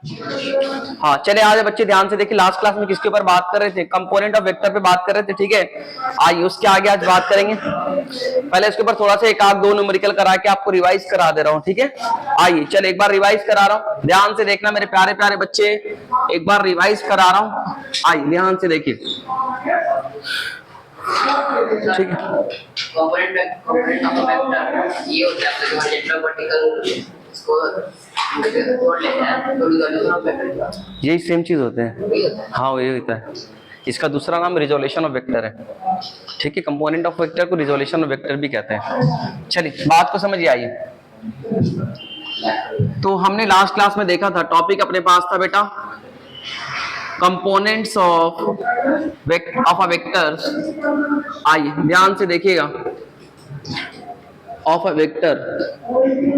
हाँ चले आज बच्चे ध्यान से देखिए, लास्ट क्लास में किसके ऊपर बात कर रहे थे? कंपोनेंट ऑफ वेक्टर पे बात कर रहे थे, ठीक है। आइए उसके आगे आज बात करेंगे। पहले इसके ऊपर थोड़ा सा एक आध दो न्यूमेरिकल करा के आपको रिवाइज करा दे रहा हूँ, ठीक है। आइए चल एक बार रिवाइज करा रहा हूँ, ध्यान से देखना मेरे प्यारे प्यारे बच्चे, एक बार रिवाइज करा रहा हूँ। आइए ध्यान से देखिए, ठीक है। ये होता है यही सेम चीज होते हैं, हाँ वही होता है। इसका दूसरा नाम रिजोल्यूशन ऑफ वेक्टर है, ठीक है। कंपोनेंट ऑफ वेक्टर को रिजोल्यूशन ऑफ वेक्टर भी कहते हैं। चलिए बात को समझिए। आइए तो हमने लास्ट क्लास में देखा था, टॉपिक अपने पास था बेटा कंपोनेंट्स ऑफ अ वेक्टर। आइए ध्यान से देखिएगा, ऑफ अ वेक्टर,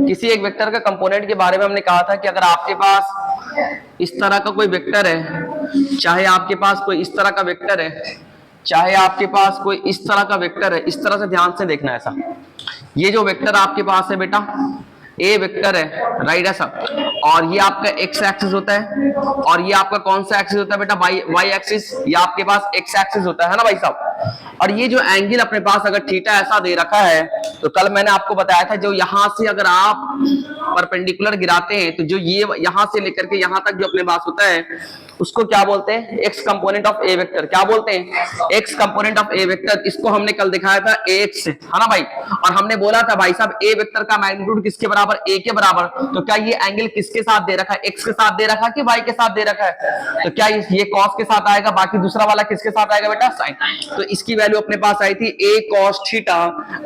किसी एक वेक्टर का कंपोनेंट के बारे में हमने कहा था कि अगर आपके पास इस तरह का कोई वेक्टर है, चाहे आपके पास कोई इस तरह का वेक्टर है, चाहे आपके पास कोई इस तरह का वेक्टर है, इस तरह से ध्यान से देखना ऐसा, ये जो वेक्टर आपके पास है बेटा ए वेक्टर है, राइट ऐसा, और ये आपका एक्स एक्सिस होता है, और ये आपका कौन सा एक्सिस होता है बेटा वाई एक्सिस, ये आपके पास एक्स एक्सिस होता है ना भाई साहब। और ये जो एंगल अपने पास अगर थीटा ऐसा दे रखा है, तो कल मैंने आपको बताया था जो यहां से अगर आप परपेंडिकुलर गिराते हैं, तो जो ये यहां से लेकर के यहां तक जो अपने पास होता है उसको क्या बोलते हैं? X component of A vector. क्या बोलते हैं? X component of A vector. इसको हमने कल दिखाया था एक्स, है ना भाई, और हमने बोला था भाई साहब ए वेक्टर का मैग्नीट्यूड किसके बराबर? ए के बराबर। तो क्या ये एंगल किसके साथ दे रखा है? एक्स के साथ दे रखा है कि वाई के साथ दे रखा है? तो क्या ये कॉस के साथ आएगा, बाकी दूसरा वाला किसके साथ आएगा बेटा? साइन। तो इसकी वैल्यू अपने पास आई थी ए कॉस थीटा।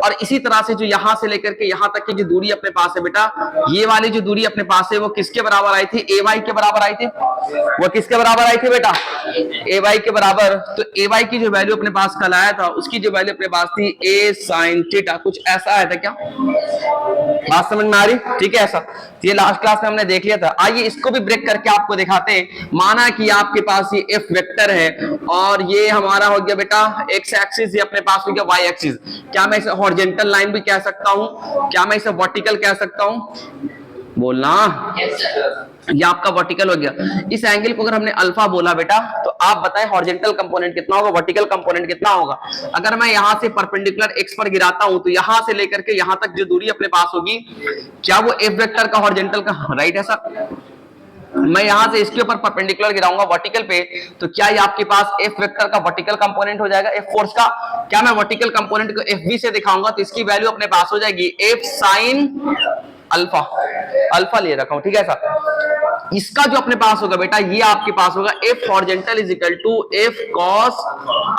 और इसी तरह से जो यहां से लेकर के यहां तक की जो दूरी अपने पास है बेटा, ये वाली जो दूरी अपने पास है वो किसके बराबर आई थी? ए वाई के बराबर आई थी। वो किसके बराबर आई थी बेटा? ए वाई के बराबर। तो ए वाई की जो वैल्यू अपने पास कल आया था, उसकी जो वैल्यू अपने पास थी ए साइन थीटा। कुछ ऐसा आया था क्या? बात समझ में आ रही? ठीक है ऐसा। ये लास्ट क्लास में हमने देख लिया था। आइए इसको भी ब्रेक करके आपको दिखाते हैं। माना कि आपके पास ये एफ वेक्टर है और ये हमारा हो गया बेटा एक्स एक्सिस, ये अपने पास हो गया वाई एक्सिस। क्या मैं इसे हॉरिजॉन्टल लाइन भी कह सकता हूं? क्या मैं इसे वर्टिकल कह सकता हूं? बोलना। ये आपका वर्टिकल हो गया। इस एंगल को अगर हमने अल्फा बोला बेटा, तो आप बताएं हॉरिजॉन्टल कंपोनेंट कितना होगा, वर्टिकल कंपोनेंट कितना होगा? अगर मैं यहां से परपेंडिकुलर एक्स पर गिराता हूं, तो यहां से लेकर के यहां तक जो दूरी अपने पास होगी, क्या वो एफ वेक्टर का हॉरिजॉन्टल का? राइट है सर। मैं यहां से इसके ऊपर परपेंडिकुलर गिराऊंगा वर्टिकल पे, तो क्या ये आपके पास एफ वेक्टर का वर्टिकल कंपोनेंट हो जाएगा? एफ फोर्स का क्या मैं वर्टिकल कंपोनेंट को एफ बी से दिखाऊंगा, तो इसकी वैल्यू अपने पास हो जाएगी एफ साइन अल्फा। अल्फा ले रखा हूं, ठीक है सर। इसका जो अपने पास होगा बेटा, ये आपके पास होगा F horizontal is equal to F cos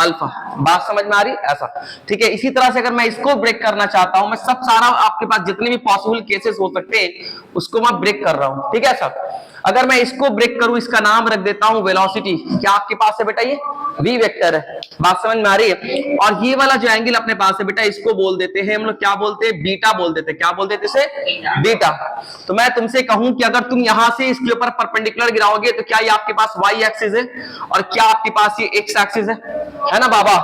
alpha. बात समझ में आ रही? ऐसा, ठीक है। इसी तरह से अगर मैं इसको ब्रेक करना चाहता हूं, मैं सब सारा आपके पास जितने भी पॉसिबल केसेस हो सकते हैं उसको मैं ब्रेक कर रहा हूं, ठीक है सर। अगर मैं इसको ब्रेक करूं, इसका नाम रख देता हूं वेलोसिटी। क्या आपके पास है बेटा? ये वी वेक्टर है। बात समझ में आ रही है? और ये वाला जो एंगल अपने पास है बेटा, इसको बोल देते हैं हम लोग, क्या बोलते हैं? बीटा बोल देते हैं। क्या बोल देते इसे? बीटा। तो मैं तुमसे कहूं कि अगर तुम यहां से इसके ऊपर परपेंडिकुलर गिराओगे, तो क्या ये आपके पास वाई एक्सिस है और क्या आपके पास ये एक्स एक्सिस है ना बाबा?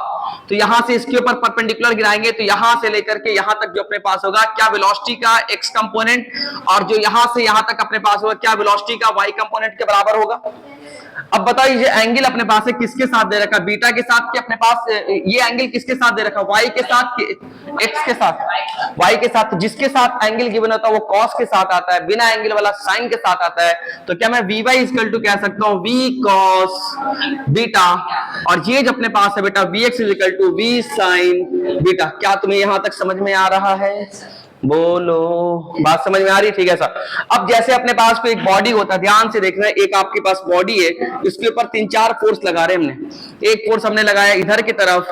तो यहां से इसके ऊपर परपेंडिकुलर गिराएंगे, तो यहां से लेकर के यहां तक जो अपने पास होगा क्या वेलोसिटी का एक्स कंपोनेंट, और जो यहां से यहां तक अपने पास होगा क्या वेलोसिटी का वाई कंपोनेंट के बराबर होगा। अब बताइए ये एंगल अपने पास है किसके साथ दे रखा? बीटा के साथ के अपने पास ये एंगल किसके साथ दे रखा? वाई के साथ, एक्स के साथ, वाई के साथ। जिसके साथ एंगल गिवन होता है वो कॉस के साथ आता है, बिना एंगल वाला साइन के साथ आता है। तो क्या मैं वी वाई इक्वल टू कह सकता हूं वी कॉस बीटा, और ये जो अपने पास है बेटा V X equal to V sine beta. क्या तुम्हें यहां तक समझ में आ रहा है? बोलो, बात समझ में आ रही? ठीक है सर। अब जैसे अपने पास कोई एक बॉडी होता है, ध्यान से देखना, एक आपके पास बॉडी है, इसके ऊपर 3-4 फोर्स लगा रहे हमने। एक फोर्स हमने लगाया इधर की तरफ,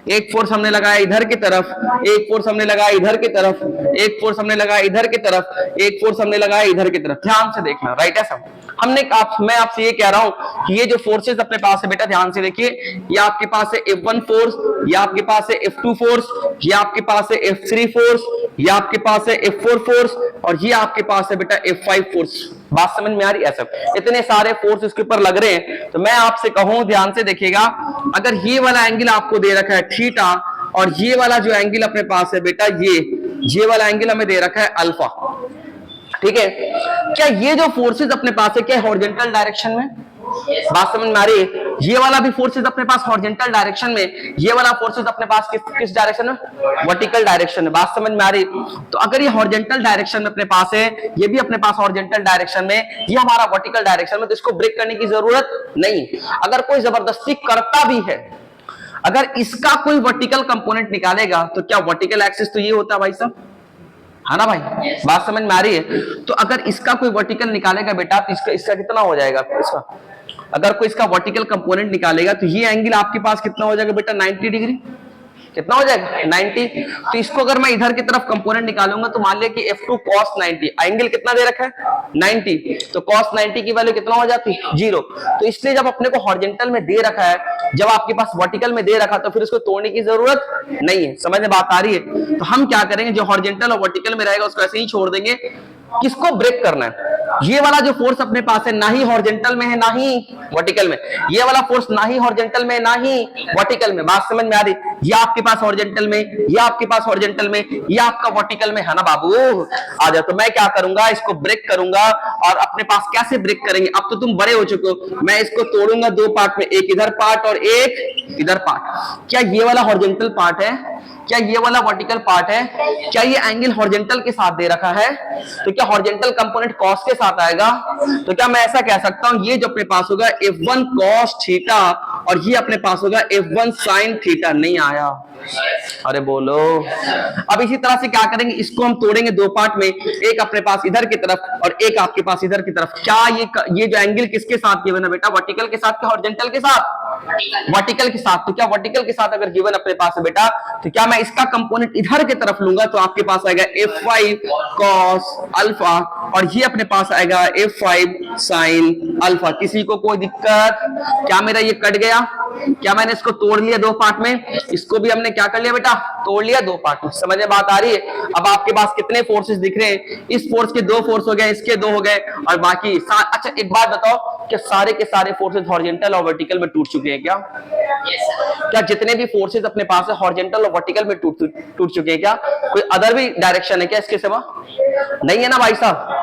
एक फोर्स हमने लगाया इधर की तरफ, एक फोर्स हमने लगाया इधर की तरफ, एक फोर्स हमने लगाया इधर की तरफ, एक फोर्स हमने लगाया इधर की तरफ। ध्यान से देखना, राइट है सर। मैं आपसे ये कह रहा हूं कि ये जो फोर्सेस अपने पास है बेटा, ध्यान से देखिए, ये आपके पास है F1 फोर्स, ये आपके पास है F2 फोर्स, ये आपके पास है F3 फोर्स, ये आपके पास है F4 फोर्स, और ये आपके पास है बेटा F5 फोर्स। बात समझ में आ रही है? सब इतने सारे फोर्स इसके ऊपर लग रहे हैं। तो मैं आपसे कहूं, ध्यान से देखिएगा, अगर ये वाला एंगल आपको दे रखा है थीटा, और ये वाला जो एंगल अपने पास है बेटा, ये वाला एंगल हमें दे रखा है अल्फा, ठीक है। क्या ये जो फोर्सेस अपने पास है क्या हॉरिजॉन्टल डायरेक्शन में? बात समझ में आ रही है? ये वाला भी फोर्सेस अपने पास हॉरिजॉन्टल डायरेक्शन में, ये वाला फोर्सेस अपने पास किस डायरेक्शन में? वर्टिकल डायरेक्शन में। बात समझ में आ रही? तो अगर ये हॉरिजॉन्टल डायरेक्शन में अपने पास है, ये भी अपने पास हॉरिजॉन्टल डायरेक्शन में, ये हमारा वर्टिकल डायरेक्शन में, तो इसको ब्रेक करने की जरूरत नहीं। अगर कोई जबरदस्ती करता भी है, अगर इसका कोई वर्टिकल कंपोनेंट निकालेगा, तो क्या वर्टिकल एक्सिस तो ये होता है भाई साहब, है ना भाई? बात समझ में आ रही है? तो अगर इसका कोई वर्टिकल निकालेगा बेटा, तो इसका कितना हो जाएगा? इसका अगर कोई इसका वर्टिकल कंपोनेंट निकालेगा, तो ये एंगल आपके पास कितना हो जाएगा बेटा? 90 डिग्री। कितना हो जाएगा? 90। तो इसको अगर मैं इधर की तरफ कंपोनेंट निकालूंगा, तो मान लिया कि F2 cos 90, एंगल कितना दे रखा है? 90। तो cos 90 की वैल्यू कितना हो जाती है? 0। तो इसलिए जब अपने को हॉरिजॉन्टल में दे रखा है, जब आपके पास वर्टिकल में दे रखा, तो फिर उसको तोड़ने की जरूरत नहीं है। समझ में बात आ रही है? तो हम क्या करेंगे, जो हॉरिजॉन्टल और वर्टिकल में रहेगा उसको ऐसे ही छोड़ देंगे। किसको ब्रेक करना है? ये वाला जो फोर्स अपने पास है, ना ही हॉरिजॉन्टल में है ना ही वर्टिकल में। ये वाला फोर्स ना ही हॉरिजॉन्टल में ना ही वर्टिकल में। बात समझ में आ रही? ये आपके पास हॉरिजॉन्टल में, ये आपके पास हॉरिजॉन्टल में, ये आपका वर्टिकल में, है ना बाबू? आ जाओ। तो मैं क्या करूंगा, इसको ब्रेक करूंगा। और अपने पास कैसे ब्रेक करेंगे? अब तो तुम बड़े हो चुके हो। मैं इसको तोड़ूंगा दो पार्ट में, एक इधर पार्ट और एक इधर पार्ट। क्या ये वाला हॉरिजॉन्टल पार्ट है? क्या ये वाला वर्टिकल पार्ट है? क्या ये एंगल हॉरिजॉन्टल के साथ दे रखा है? तो क्या हॉरिजॉन्टल कंपोनेंट कॉस के साथ आएगा? तो क्या मैं ऐसा कह सकता हूं, ये जो अपने पास होगा F1 cos थीटा, और ये अपने पास होगा F1 sin थीटा? नहीं आया। अरे बोलो। अब इसी तरह से क्या करेंगे, इसको हम तोड़ेंगे दो पार्ट में, एक अपने पास इधर की तरफ और एक आपके पास इधर की तरफ। क्या ये जो एंगल किसके साथ गिवन है बेटा? वर्टिकल के साथ क्या हॉरिजॉन्टल के साथ? वर्टिकल के साथ। तो क्या वर्टिकल के साथ अगर गिवन अपने पास है बेटा, तो क्या मैं इसका कंपोनेंट इधर की तरफ लूंगा, तो आपके पास आएगा F5 cos अल्फा, और ये अपने पास आएगा F5 sin अल्फा। किसी को कोई दिक्कत? क्या मेरा ये कट गया? क्या मैंने इसको तोड़ लिया दो पार्ट में? इसको भी हमने क्या कर लिया बेटा? तोड़ लिया दो पार्ट में। समझ में बात आ रही है? अब आपके पास कितने फोर्सेस दिख रहे हैं? इस फोर्स के दो फोर्स हो गए, इसके दो हो गए, और बाकी अच्छा एक बात बताओ, क्या सारे के सारे फोर्सेस हॉरिजॉन्टल और वर्टिकल में टूट चुके हैं क्या? क्या जितने भी फोर्सेस अपने पास है हॉरिजॉन्टल और वर्टिकल में टूट चुके हैं क्या? कोई अदर भी डायरेक्शन है क्या इसके सिवा? नहीं है ना भाई साहब?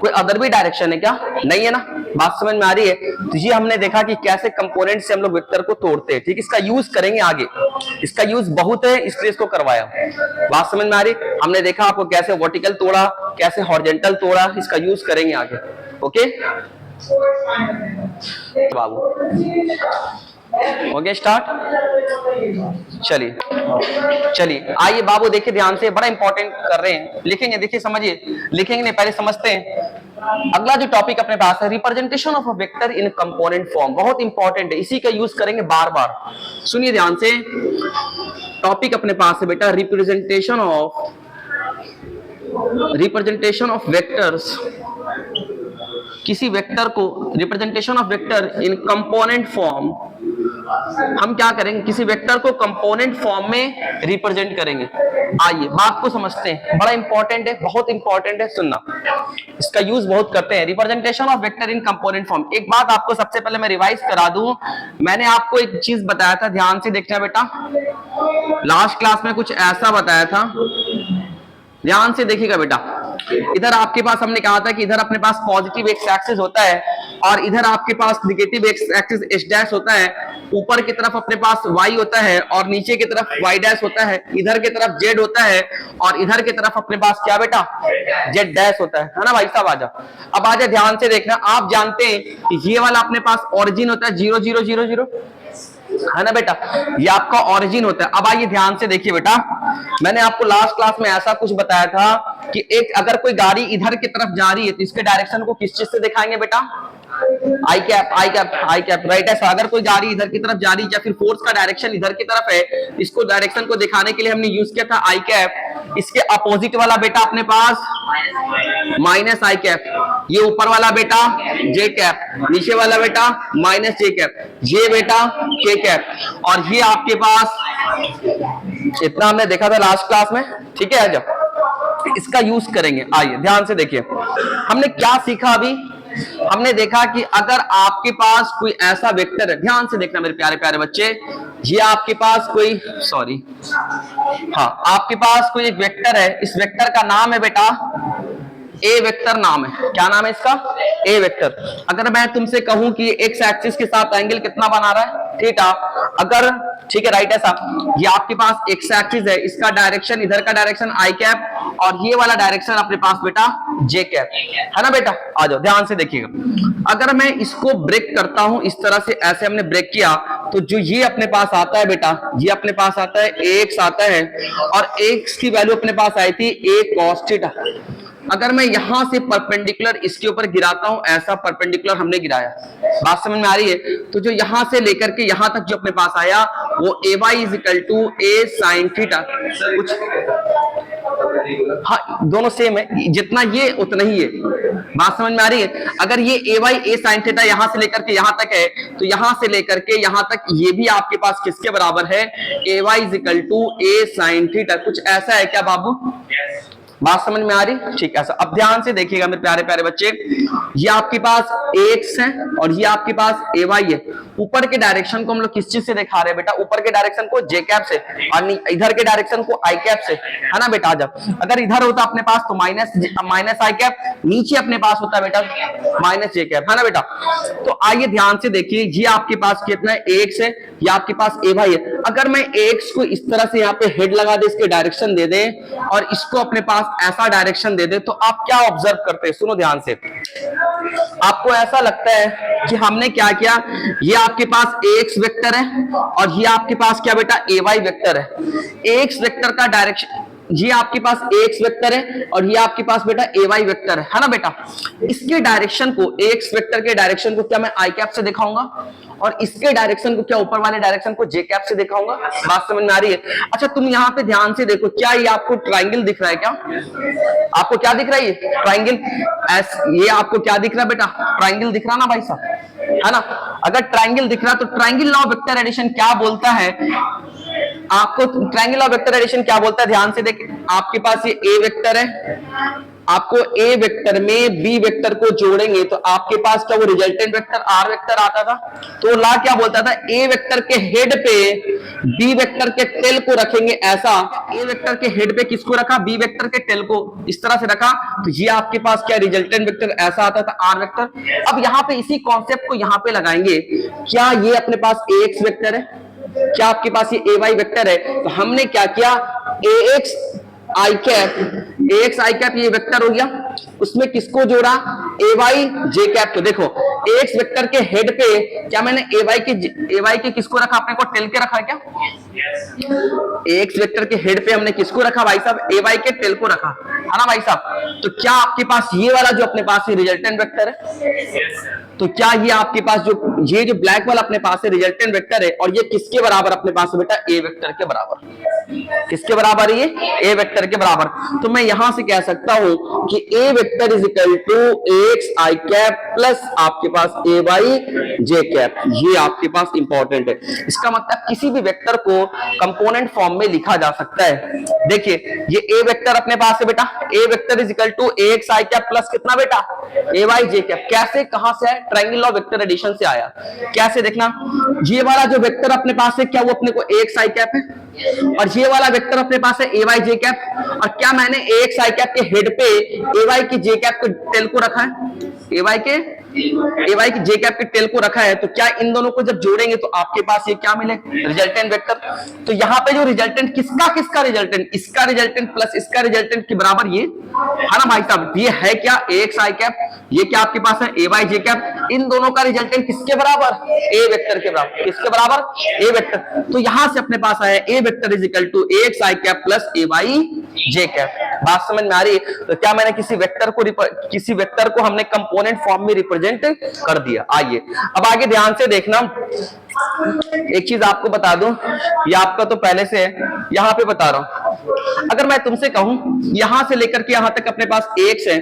कोई अदर भी डायरेक्शन है क्या? नहीं है ना? बात समझ में आ रही है? तो ये हमने देखा कि कैसे कंपोनेंट से हम लोग वेक्टर को तोड़ते हैं। ठीक, इसका यूज करेंगे आगे, इसका यूज बहुत है, इसलिए इसको करवाया। बात समझ में आ रही? हमने देखा आपको कैसे वर्टिकल तोड़ा, कैसे हॉरिजॉन्टल तोड़ा, इसका यूज करेंगे आगे। ओके बाबू, ओके स्टार्ट। चलिए आइए बाबू, देखिए ध्यान से, बड़ा इंपॉर्टेंट कर रहे हैं। लिखेंगे, देखिए समझिए, लिखेंगे नहीं, पहले समझते हैं। अगला जो टॉपिक अपने पास है, representation of a vector in component form, बहुत इंपॉर्टेंट है, इसी का यूज करेंगे बार बार। सुनिए ध्यान से, टॉपिक अपने पास है बेटा, रिप्रेजेंटेशन ऑफ वेक्टर्स, किसी वेक्टर को, representation of vector in component form. हम क्या करेंगे, किसी वेक्टर को कंपोनेंट फॉर्म में रिप्रेजेंट करेंगे। आइए बात को समझते हैं, बड़ा इंपॉर्टेंट है, बहुत इंपॉर्टेंट है, सुनना, इसका यूज बहुत करते हैं। Representation of vector in component form. एक बात आपको सबसे पहले मैं रिवाइज करा दूं, मैंने आपको एक चीज बताया था, ध्यान से देखना बेटा, लास्ट क्लास में कुछ ऐसा बताया था, ध्यान से देखिएगा बेटा। इधर आपके पास हमने कहा था कि इधर अपने पास पॉजिटिव एक्स एक्सिस होता है, और इधर आपके पास negative X axis H dash होता है। ऊपर की तरफ अपने पास y होता है, और नीचे की तरफ y डैश होता है। इधर की तरफ z होता है, और इधर की तरफ अपने पास क्या बेटा? z डैश होता है ना भाई साहब? आजा, अब आजा, ध्यान से देखना। आप जानते हैं कि ये वाला अपने पास ओरिजिन होता है 0 0 0 0, है ना बेटा? ये आपका ओरिजिन होता है। अब आइए ध्यान से देखिए बेटा, मैंने आपको लास्ट क्लास में ऐसा कुछ बताया था कि एक अगर कोई गाड़ी इधर की तरफ जा रही है, तो इसके डायरेक्शन को किस चीज से दिखाएंगे बेटा? आई कैप, राइट है। अगर कोई गाड़ी इधर की तरफ जा रही है, या फिर फोर्स का डायरेक्शन इधर की तरफ है, इसको डायरेक्शन को दिखाने के लिए हमने यूज किया था आई कैप। इसके अपोजिट वाला बेटा अपने पास माइनस आई कैप, ये ऊपर वाला बेटा जे कैप, नीचे वाला बेटा माइनस जे कैप, ये बेटा के कैप, और ये आपके पास, इतना हमने देखा था लास्ट क्लास में। ठीक है, जब इसका यूज करेंगे, आइए ध्यान से देखिए, हमने क्या सीखा अभी। हमने देखा कि अगर आपके पास कोई ऐसा वेक्टर है, ध्यान से देखना मेरे प्यारे प्यारे बच्चे, ये आपके पास कोई, सॉरी, हाँ, आपके पास कोई एक वेक्टर है, इस वेक्टर का नाम है बेटा ए वेक्टर नाम है। क्या नाम है इसका? ए वेक्टर। अगर मैं तुमसे कहूं कि एक्स एक्सिस के साथ एंगल कितना बना रहा है? थीटा। अगर ठीक है राइट ऐसा, ये आपके पास एक्स एक्सिस है, इसका डायरेक्शन, इधर का डायरेक्शन आई कैप और ये वाला डायरेक्शन अपने पास बेटा जे कैप है ना बेटा। आ जाओ ध्यान से देखिएगा, अगर मैं इसको ब्रेक करता हूं इस तरह से, ऐसे हमने ब्रेक किया तो जो ये अपने पास आता है बेटा, ये अपने पास आता है एक्स आता है और एक्स की वैल्यू अपने पास आई थी ए कॉस थीटा। अगर मैं यहां से परपेंडिकुलर इसके ऊपर गिराता हूं, ऐसा परपेंडिकुलर हमने गिराया, बात समझ में आ रही है? तो जो यहां से लेकर के यहां तक जो अपने पास आया वो A Y is equal to A sine theta. कुछ हाँ दोनों सेम है, जितना ये उतना ही है, बात समझ में आ रही है? अगर ये ए वाई ए साइन थीटा यहां से लेकर के यहां तक है तो यहां से लेकर के यहां तक ये भी आपके पास किसके बराबर है? A Y is equal to A sine theta. कुछ ऐसा है क्या बाबू? बात समझ में आ रही? ठीक है। अब ध्यान से देखिएगा मेरे प्यारे प्यारे बच्चे, ये आपके पास एक्स है और ये आपके पास ए वाई है। ऊपर के डायरेक्शन को हम लोग किस चीज से दिखा रहे हैं बेटा? ऊपर के डायरेक्शन को जे कैप से और इधर के डायरेक्शन को आई कैप से, है ना बेटा। जब अगर इधर होता अपने पास तो माइनस आई कैप, नीचे अपने पास होता है बेटा माइनस जे कैप, है ना बेटा। तो आइए ध्यान से देखिए, ये आपके पास कितना है? एक्स है, ये आपके पास ए वाई है। अगर मैं एक्स को इस तरह से यहाँ पे हेड लगा दे, इसके डायरेक्शन दे दे और इसको अपने पास ऐसा डायरेक्शन दे दे, तो आप क्या ऑब्जर्व करते हैं? सुनो ध्यान से, आपको ऐसा लगता है कि हमने क्या किया, ये आपके पास एक्स वेक्टर है और ये आपके पास क्या बेटा? ए वाई वेक्टर है। एक्स वेक्टर का डायरेक्शन, ये आपके पास एक्स वेक्टर है और ये आपके पास बेटा ए वाई वेक्टर है ना बेटा। इसके डायरेक्शन को, एक्स वेक्टर के डायरेक्शन को क्या मैं आई कैप से दिखाऊंगा और इसके डायरेक्शन को क्या ऊपर वाले डायरेक्शन को जे कैप से दिखाऊंगा? बात समझ में आ रही है? अच्छा तुम यहाँ पे ध्यान से देखो, क्या ये आपको ट्राइंगल दिख रहा है? क्या आपको क्या दिख रहा है? ये ट्राइंगल, ये आपको क्या दिख रहा है बेटा? ट्राइंगल दिख रहा ना भाई साहब, है ना। अगर ट्राइंगल दिख रहा तो ट्राइंगल लॉ वेक्टर एडिशन क्या बोलता है आपको? ट्राइंगल लॉ वेक्टर एडिशन क्या बोलता है? ध्यान से देखिए, आपके पास ये ए वेक्टर है, आपको ए वेक्टर में बी वेक्टर को जोड़ेंगे तो आपके पास क्या वो रिजल्टेंट वेक्टर आर वेक्टर आता था। तो लॉ क्या बोलता था? ए वेक्टर के हेड पे बी वेक्टर के टेल को रखेंगे ऐसा। ए वेक्टर के हेड पे किसको रखा? बी वेक्टर के टेल को इस तरह से रखा, तो ये आपके पास क्या रिजल्टेंट वेक्टर ऐसा आता था आर वेक्टर। अब यहाँ पे इसी कॉन्सेप्ट को यहाँ पे लगाएंगे, क्या ये अपने पास एक्स वेक्टर है, क्या आपके पास ये ए वाई वेक्टर है? तो हमने क्या किया, ए x I cap, x I cap ये वेक्टर हो गया, उसमें किसको जोड़ा? ए वाई जे कैप। तो देखो एक्स वेक्टर के हेड पे क्या मैंने ए वाई के किसको रखा? अपने को टेल के रखा है क्या? एक्स वेक्टर के हेड पे हमने किसको रखा भाई साहब? ए वाई के टेल को रखा, है ना भाई साहब। तो क्या आपके पास ये वाला जो अपने पास रिजल्टेंट वेक्टर है, तो क्या ये आपके पास जो ब्लैक वाला अपने पास है रिजल्टेंट वेक्टर है और ये किसके बराबर अपने पास है बेटा? ए वेक्टर के बराबर। किसके बराबर है ये? ए वेक्टर के बराबर। तो मैं यहां से कह सकता हूं कि A vector is equal to X I cap plus आपके पास ए वाई जे कैप। ये आपके पास इंपॉर्टेंट है। इसका मतलब किसी भी वेक्टर को कंपोनेंट फॉर्म में लिखा जा सकता है। देखिए ये ए वेक्टर अपने पास है बेटा, A vector is equal to X I cap plus कितना बेटा? A Y J cap. कैसे, कहां से है? ट्रायंगल लॉ वेक्टर एडिशन से आया। कैसे देखना, ये वाला जो वेक्टर अपने पास है क्या वो अपने को एक्स आई कैप है और ये वाला वेक्टर अपने पास है ए वाई जे कैप। और क्या मैंने एक्स आई कैप के हेड पे ए वाई की जे कैप के टेल को रखा है? ए वाई की जे कैप के टेल को रखा है। तो क्या इन दोनों को जब जोड़ेंगे तो आपके पास ये क्या मिले? Resultant vector. तो यहाँ पे जो रिजल्टेंट किसका रिजल्टेंट? इसका रिजल्टेंट प्लस इसका रिजल्टेंट के बराबर ये, है ना भाई साहब। ये है क्या? एक्स आई कैप, ये क्या आपके पास है? A Y J cap. इन दोनों का रिजल्टेंट किसके बराबर? ए वेक्टर के बराबर। किसके बराबर? A vector. तो यहां से अपने पास आया A vector is equal to X I cap plus A Y J cap. बात समझ में आ रही है? तो क्या मैंने किसी वेक्टर को हमने कंपोनेंट फॉर्म में रिप्रेजेंट कर दिया। आइए अब आगे ध्यान से देखना, एक चीज आपको बता दूं, ये आपका तो पहले से है, यहां पे बता रहा हूं। अगर मैं तुमसे कहूं यहां से लेकर के यहां तक अपने पास एक्स है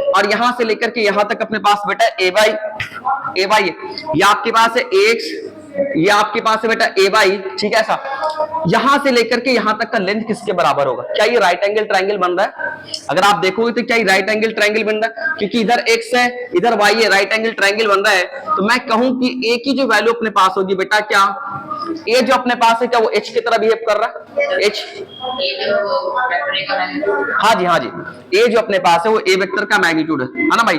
और यहां से लेकर के यहां तक अपने पास बेटा ए वाई है, ये आपके पास है एक्स, ये आपके पास है बेटा ए वाई, ठीक है ऐसा। यहां से लेकर के यहां तक का लेंथ किसके बराबर होगा? क्या ये राइट एंगल ट्रायंगल बन रहा है? अगर आप देखोगे तो क्या ये राइट एंगल ट्रायंगल बन रहा है? क्योंकि इधर x है, इधर y है, राइट एंगल ट्रायंगल बन रहा है। तो मैं कहूं कि a की जो वैल्यू अपने पास होगी बेटा, क्या a जो अपने पास है क्या वो h की तरह बिहेव कर रहा है? h, ये जो वेक्टर का मैग्नीट्यूड, हाँ जी हाँ जी, a जो अपने पास है वो a वेक्टर का मैग्नीट्यूड है ना भाई।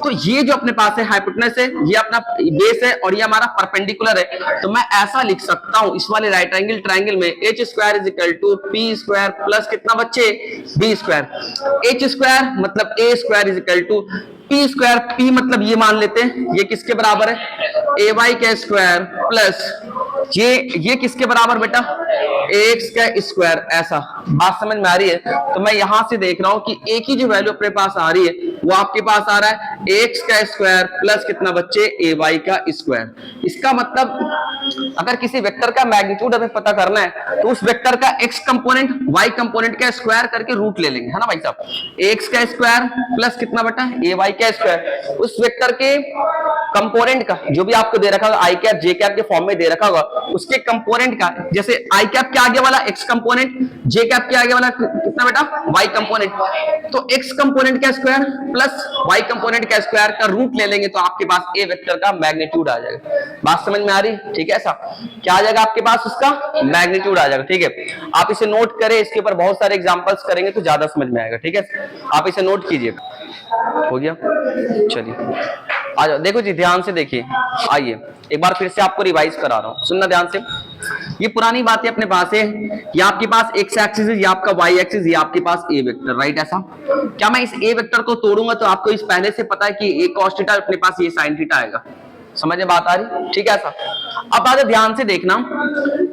तो ये जो अपने पास है हाइपोटेनस है, ये अपना बेस है और ये हमारा परपेंडिकुलर है। तो मैं ऐसा लिख सकता हूं इस वाले राइट एंगल ट्रायंगल में h square is equal to P square plus कितना बच्चे, b स्क्वायर। h स्क्वायर मतलब a square is equal to p square, p मतलब ये मान लेते हैं ये किसके बराबर है, ay का स्क्वायर प्लस ये किसके बराबर बेटा, ax का स्क्वायर। ऐसा बात समझ में आ रही है? तो मैं यहां से देख रहा हूं कि a की जो वैल्यू अपने पास आ रही है वो आपके पास आ रहा है ax का स्क्वायर प्लस कितना बच्चे, ay का स्क्वायर। इसका मतलब अगर किसी वेक्टर का मैग्नीट्यूड हमें पता करना है तो उस वेक्टर का x कंपोनेंट y कंपोनेंट का स्क्वायर करके रूट ले लेंगे, है ना भाई साहब। ax का स्क्वायर प्लस कितना बेटा, ay का स्क्वायर। उस वेक्टर के कंपोनेंट का जो भी आपको दे रखा होगा आई कैप जे कैप के फॉर्म में दे रखा होगा, उसके कंपोनेंट का, जैसे आई कैप के आगे वाला x कंपोनेंट, जे कैप के आगे वाला कितना बेटा, y कंपोनेंट। तो x कंपोनेंट का स्क्वायर प्लस y कंपोनेंट का स्क्वायर का रूट ले लेंगे तो आपके पास a वेक्टर का मैग्नीट्यूड आ जाएगा। बात समझ में आ रही? ठीक है, ऐसा क्या आ जाएगा आपके पास, उसका मैग्नीट्यूड आ जाएगा। ठीक है, आप इसे नोट करें, इसके ऊपर बहुत सारे एग्जांपल्स करेंगे तो ज्यादा समझ में आएगा। ठीक है, आप इसे नोट कीजिए। हो गया, चलिए आ जाओ। देखो जी ध्यान से देखिए, आइए एक बार फिर से आपको रिवाइज करा रहा हूं, सुनना ध्यान से। ये पुरानी बातें अपने पास है, ये आपके पास एक्स एक्सिस है, ये आपका वाई एक्सिस, ये आपके पास ए वेक्टर, राइट। ऐसा क्या मैं इस ए वेक्टर को तोड़ूंगा तो आपको इस पहले से पता है कि ए cos थीटा अपने पास ये sin थीटा आएगा। समझ में बात आ रही? ठीक है, ऐसा। अब आगे ध्यान से देखना,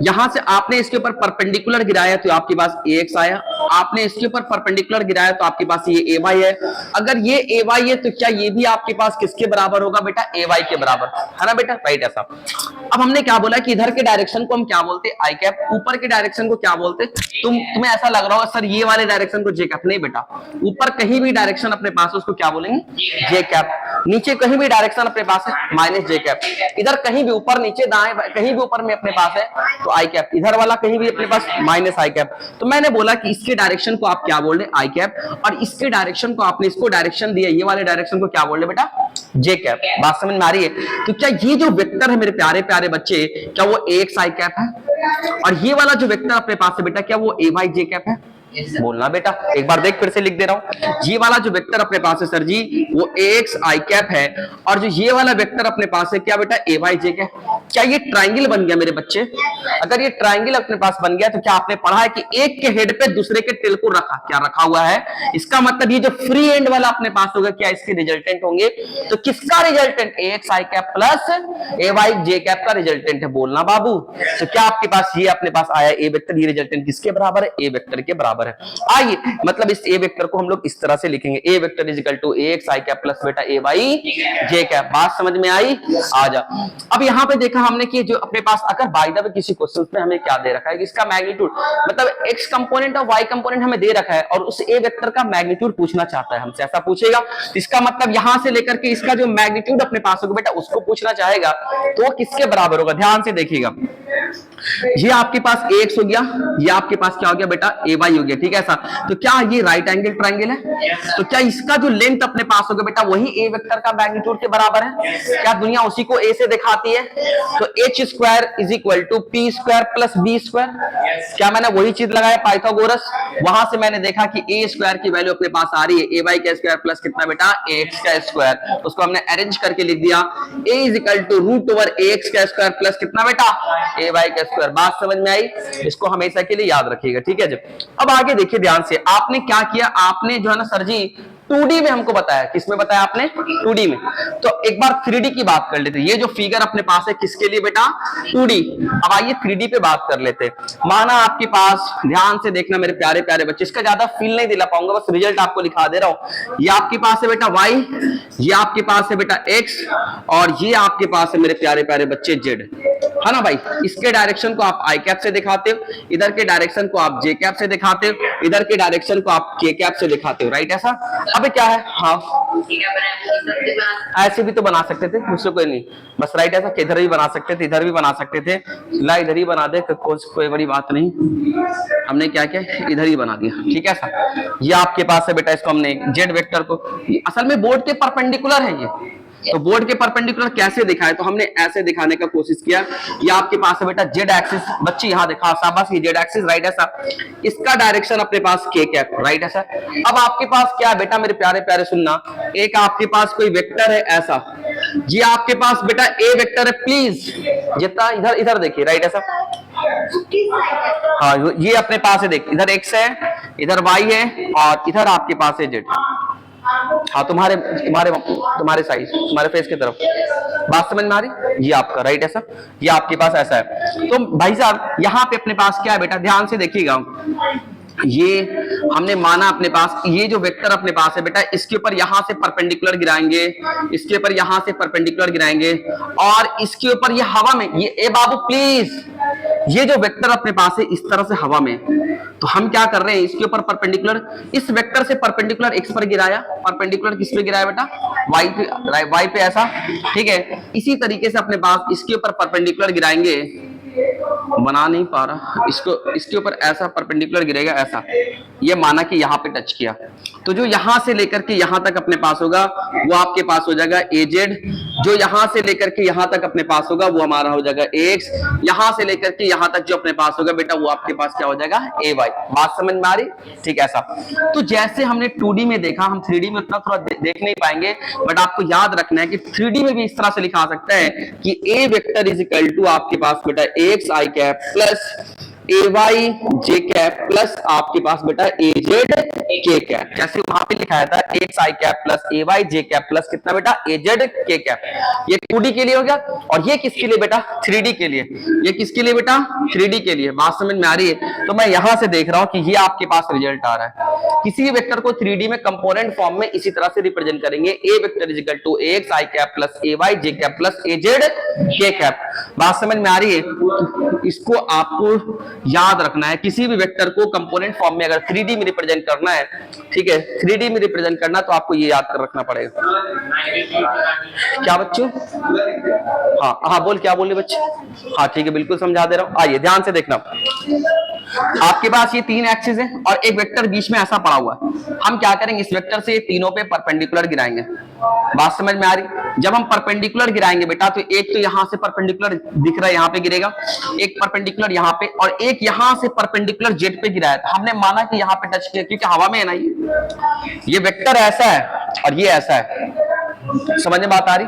यहां से आपने इसके ऊपर परपेंडिकुलर गिराया तो आपके पास ax आया, आपने इसके ऊपर परपेंडिकुलर गिराया तो आपके पास ये ay है। अगर ये ay है तो क्या ये भी आपके पास किसके बराबर होगा बेटा, ay के बराबर, है ना बेटा, राइट। ऐसा अब हमने क्या बोला कि इधर के डायरेक्शन को हम क्या बोलते हैं, आई कैप, ऊपर के डायरेक्शन को क्या बोलते हैं। तुम्हें ऐसा लग रहा होगा सर ये वाले डायरेक्शन को जे कैप, नहीं बेटा, ऊपर कहीं भी डायरेक्शन अपने पास है उसको क्या बोलेंगे, जे कैप। नीचे कहीं भी डायरेक्शन अपने पास है माइनस जे कैप। इधर कहीं भी ऊपर नीचे दाएं कहीं भी ऊपर में अपने पास है तो आई कैप, इधर वाला कहीं भी अपने पास माइनस आई कैप। तो मैंने बोला कि इसके डायरेक्शन को आप क्या बोल रहे, आई कैप, और इसके डायरेक्शन को आपने इसको डायरेक्शन दिया, ये वाले डायरेक्शन को क्या बोल रहे बेटा, जे कैप। बात समझ में आ रही है? तो क्या ये जो वेक्टर है मेरे प्यारे प्यारे बच्चे, क्या वो एक्स आई कैप है, और ये वाला जो वेक्टर अपने पास है बेटा क्या वो ए वाई जे कैप है? बोलना बेटा, एक बार देख, फिर से लिख दे रहा हूं। ये वाला जो वेक्टर अपने पास है सर जी वो एक्स आई कैप है, और जो ये वाला वेक्टर अपने पास है क्या बेटा, ए वाई जे कैप। क्या ये ट्रायंगल बन गया मेरे बच्चे? अगर ये ट्रायंगल अपने पास बन गया तो क्या आपने पढ़ा है कि एक के हेड पे दूसरे के टेल को रखा, क्या रखा हुआ है, इसका मतलब ये जो फ्री एंड वाला अपने पास होगा क्या इसके रिजल्टेंट होंगे। तो किसका resultant, x I cap plus A Y J cap का रिजल्टेंट है। बोलना बाबू। तो क्या आपके पास ये अपने पास आया ए वेक्टर, ये रिजल्टेंट किसके बराबर है, ए वेक्टर के बराबर है। आइए मतलब इस ए वेक्टर को हम लोग इस तरह से लिखेंगे, A vector is equal to X I cap plus बेटा ए वाई जे कैप। बात समझ में आई? आ जा। अब यहां पे देखा हमने कि जो अपने पास अगर बाय द वे किसी क्वेश्चन में हमें क्या दे रखा है कि इसका मैग्नीट्यूड मतलब एक्स कंपोनेंट और वाई कंपोनेंट हमें दे रखा है और उस ए वेक्टर का मैग्नीट्यूड पूछना चाहता है हमसे, ऐसा पूछेगा। इसका मतलब यहां से लेकर के इसका जो मैग्नीट्यूड अपने पास होगा बेटा उसको पूछना चाहेगा तो किसके बराबर होगा। ध्यान से देखिएगा, ये आपके पास एक्स हो गया, ये आपके पास क्या हो गया बेटा, ए वाई हो गया। ठीक है ऐसा। तो क्या ये राइट एंगल ट्रायंगल है? तो क्या इसका जो लेंथ अपने पास होगा बेटा वही ए वेक्टर का मैग्नीट्यूड के बराबर है? क्या दुनिया उसी को ए से दिखाती है? तो H square is equal to P square plus B square. क्या मैंने वही चीज लगाया पाइथागोरस? वहां से मैंने देखा कि ए स्क्वायर की वैल्यू अपने पास आ रही है ए वाई का स्क्वायर प्लस कितना बेटा, एक्स का स्क्वायर। उसको हमने अरेंज करके लिख दिया, A is equal to root over X का स्क्वायर प्लस कितना बेटा, ए वाई का स्क्वायर। बात समझ में आई? इसको हमेशा के लिए याद रखिएगा। ठीक है जी। अब आगे देखिए ध्यान से, आपने क्या किया, आपने जो है ना सर जी 2D में हमको बताया, किसमें बताया आपने, 2D में। तो एक बार 3D की बात कर लेते हैं। ये जो फिगर अपने पास है किसके लिए बेटा, 2D। अब आइए 3D पे बात कर लेते हैं। माना आपके पास, ध्यान से देखना मेरे प्यारे प्यारे बच्चे, इसका ज्यादा फील नहीं दिला पाऊंगा, बस रिजल्ट आपको लिखा दे रहा हूं। ये आपके पास है बेटा y, ये आपके पास है बेटा x, और ये आपके पास है मेरे प्यारे प्यारे बच्चे z। है ना भाई। इसके डायरेक्शन को आप आई कैप से दिखाते हो, इधर के डायरेक्शन को आप जे कैप से दिखाते हो, इधर के डायरेक्शन को आप के कैप से दिखाते हो, राइट। ऐसा अब क्या है, हाँ ऐसे भी तो बना सकते थे, मुझसे कोई नहीं, बस राइट। ऐसा इधर भी बना सकते थे, इधर भी बना सकते थे, ला इधर ही बना दे, कोई बड़ी बात नहीं। हमने क्या किया, इधर ही बना दिया, ठीक है। ऐसा ये आपके पास है बेटा, इसको हमने जेड वेक्टर को, असल में बोर्ड के परपेंडिकुलर है ये, तो बोर्ड के परपेंडिकुलर कैसे दिखाए, तो हमने ऐसे दिखाने का कोशिश किया। ये आपके पास है बेटा जेड एक्सिस, बच्चे यहाँ दिखा शाबाश, ये जेड एक्सिस, राइट। ऐसा इसका डायरेक्शन अपने पास के कैप, राइट। ऐसा अब आपके पास क्या है बेटा, मेरे प्यारे प्यारे सुनना, एक आपके पास कोई वेक्टर है ऐसा, ये आपके पास बेटा ए वेक्टर है, प्लीज जितना इधर इधर देखिए, राइट। ऐसा हाँ ये अपने पास है, देख इधर एक्स है, इधर वाई है, और इधर आपके पास है जेड। हाँ तुम्हारे तुम्हारे तुम्हारे साइज, तुम्हारे फेस की तरफ, बात समझ में आ रही, ये आपका राइट। ऐसा ये आपके पास ऐसा है। तो भाई साहब यहाँ पे अपने पास क्या है बेटा, ध्यान से देखिएगा, ये हमने माना अपने पास ये जो वेक्टर अपने पास है बेटा, इसके ऊपर यहां से परपेंडिकुलर गिराएंगे, इसके ऊपर यहां से परपेंडिकुलर गिराएंगे, और इसके ऊपर ये हवा में, ये ए बाबू प्लीज, ये जो वेक्टर अपने पास है इस तरह से हवा में, तो हम क्या कर रहे हैं, इसके ऊपर परपेंडिकुलर, इस वेक्टर से परपेंडिकुलर एक्स पर गिराया, परपेंडिकुलर किस पे गिराया बेटा, वाई पे, ऐसा ठीक है। इसी तरीके से अपने पास इसके ऊपर परपेंडिकुलर गिराएंगे, बना नहीं पा रहा इसको, इसके ऊपर ऐसा परपेंडिकुलर गिरेगा ऐसा, ये माना कि यहाँ पे टच किया, तो जो यहां से लेकर के यहां तक अपने पास होगा वो आपके पास हो जाएगा ए जेड, जो यहां से लेकर के यहां तक अपने पास होगा वो हमारा हो जाएगा एक्स, यहां से लेकर के यहां तक जो अपने पास होगा बेटा वो आपके पास क्या हो जाएगा ए वाई। बात समझ में आ रही, ठीक है। ऐसा तो जैसे हमने 2D में देखा, हम 3D में उतना थोड़ा देख नहीं पाएंगे, बट आपको याद रखना है कि 3D में भी इस तरह से लिखा सकता है कि A vector is equal to आपके पास बेटा x I cap plus A Y J cap plus आपके पास बेटा ए जेड के कैप, जैसे वहां पे लिखाया था x I cap plus A Y J cap plus कितना बेटा ए जेड के कैप। ये 2D के लिए हो गया, और ये किसके लिए बेटा 3D के लिए, ये किसके लिए बेटा 3D के लिए। बात समझ में आ रही है। तो मैं यहां से देख रहा हूं कि ये आपके पास रिजल्ट आ रहा है। किसी भी वेक्टर को 3D में कंपोनेंट फॉर्म में इसी तरह से रिप्रेजेंट करेंगे, A vector is equal to X I cap plus A Y J cap plus A Z K cap. बात समझ में आ रही है। इसको आपको याद रखना है, किसी भी वेक्टर को कंपोनेंट फॉर्म में अगर 3D में रिप्रेजेंट करना है, ठीक है 3D में रिप्रेजेंट करना, तो आपको ये याद कर रखना पड़ेगा। क्या बच्चों, हाँ हाँ बोल, क्या बोले बच्चे, हाँ ठीक है बिल्कुल समझा दे रहा हूं। आइए ध्यान से देखना, आपके पास ये 3 एक्सिस है और एक वेक्टर बीच में ऐसा पड़ा हुआ है। हम क्या करेंगे, इस वेक्टर से ये तीनों पे परपेंडिकुलर गिराएंगे। बात समझ में आ रही। जब हम परपेंडिकुलर गिराएंगे बेटा, तो एक तो यहां से परपेंडिकुलर दिख रहा है, यहाँ पे गिरेगा, एक परपेंडिकुलर यहाँ पे, और एक यहां से परपेंडिकुलर जेड पे गिराया था। हमने माना कि यहाँ पे टच किया क्योंकि हवा में है ना, ये वेक्टर ऐसा है और ये ऐसा है, समझ में बात आ रही।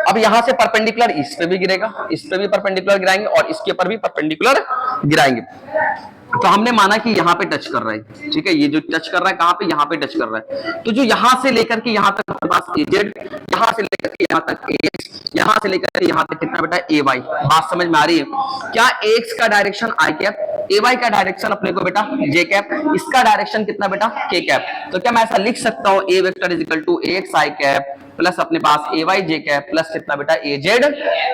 अब यहां से परपेंडिकुलर इस पे भी गिरेगा, इस पे भी परपेंडिकुलर गिराएंगे, और इसके ऊपर भी परपेंडिकुलर गिराएंगे। तो हमने माना कि यहाँ पे टच कर रहा है, ठीक है, ये जो टच कर रहा है कहाँ पे, यहाँ पे टच कर रहा है। तो जो यहाँ से लेकर के यहाँ तक अपने पास ए जेड, यहाँ से लेकर के यहाँ तक एक्स, यहाँ से लेकर के यहाँ तक कितना बेटा ए वाई। बात समझ में आ रही है। क्या एक्स का डायरेक्शन आई कैप, ए वाई का डायरेक्शन अपने को बेटा जे कैप, इसका डायरेक्शन कितना बेटा के कैप। तो क्या मैं ऐसा लिख सकता हूँ, A vector is equal to X I cap plus अपने पास A Y J cap plus कितना बेटा ए जेड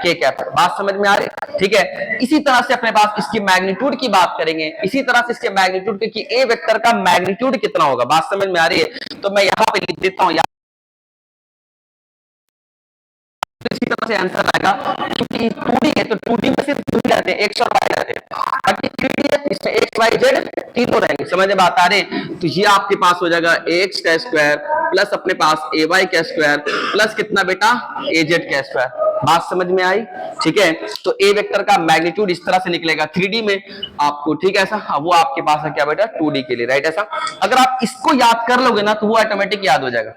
के कैप। बात समझ में आ रही, ठीक है। इसी तरह से अपने पास इसकी मैग्नीट्यूड की बात करेंगे, इसी तरह से इसके मैग्नीट्यूड की ए वेक्टर का मैग्नीट्यूड कितना होगा। बात समझ में आ रही है। तो मैं यहाँ पे लिख देता हूँ, इसी तरह से आंसर आएगा, क्योंकि 2D है तो 2D में सिर्फ 2 रहते हैं, एक्स और वाई रहते हैं, बाकी 3D है इसमें एक्स वाई जेड तीनों रहेंगे। समझ में बात आ रही। तो ये आपके पास हो जाएगा एक्स का स्क्वायर प्लस अपने पास ए वाई का स्क्वायर प्लस कितना बेटा ए जेड का स्क्वायर। बात समझ में आई, ठीक है। तो ए वेक्टर का मैग्नीट्यूड इस तरह से निकलेगा 3D में आपको, ठीक है। ऐसा वो आपके पास है क्या बेटा 2D के लिए, राइट। ऐसा अगर आप इसको याद कर लोगे ना तो वो ऑटोमेटिक याद हो जाएगा।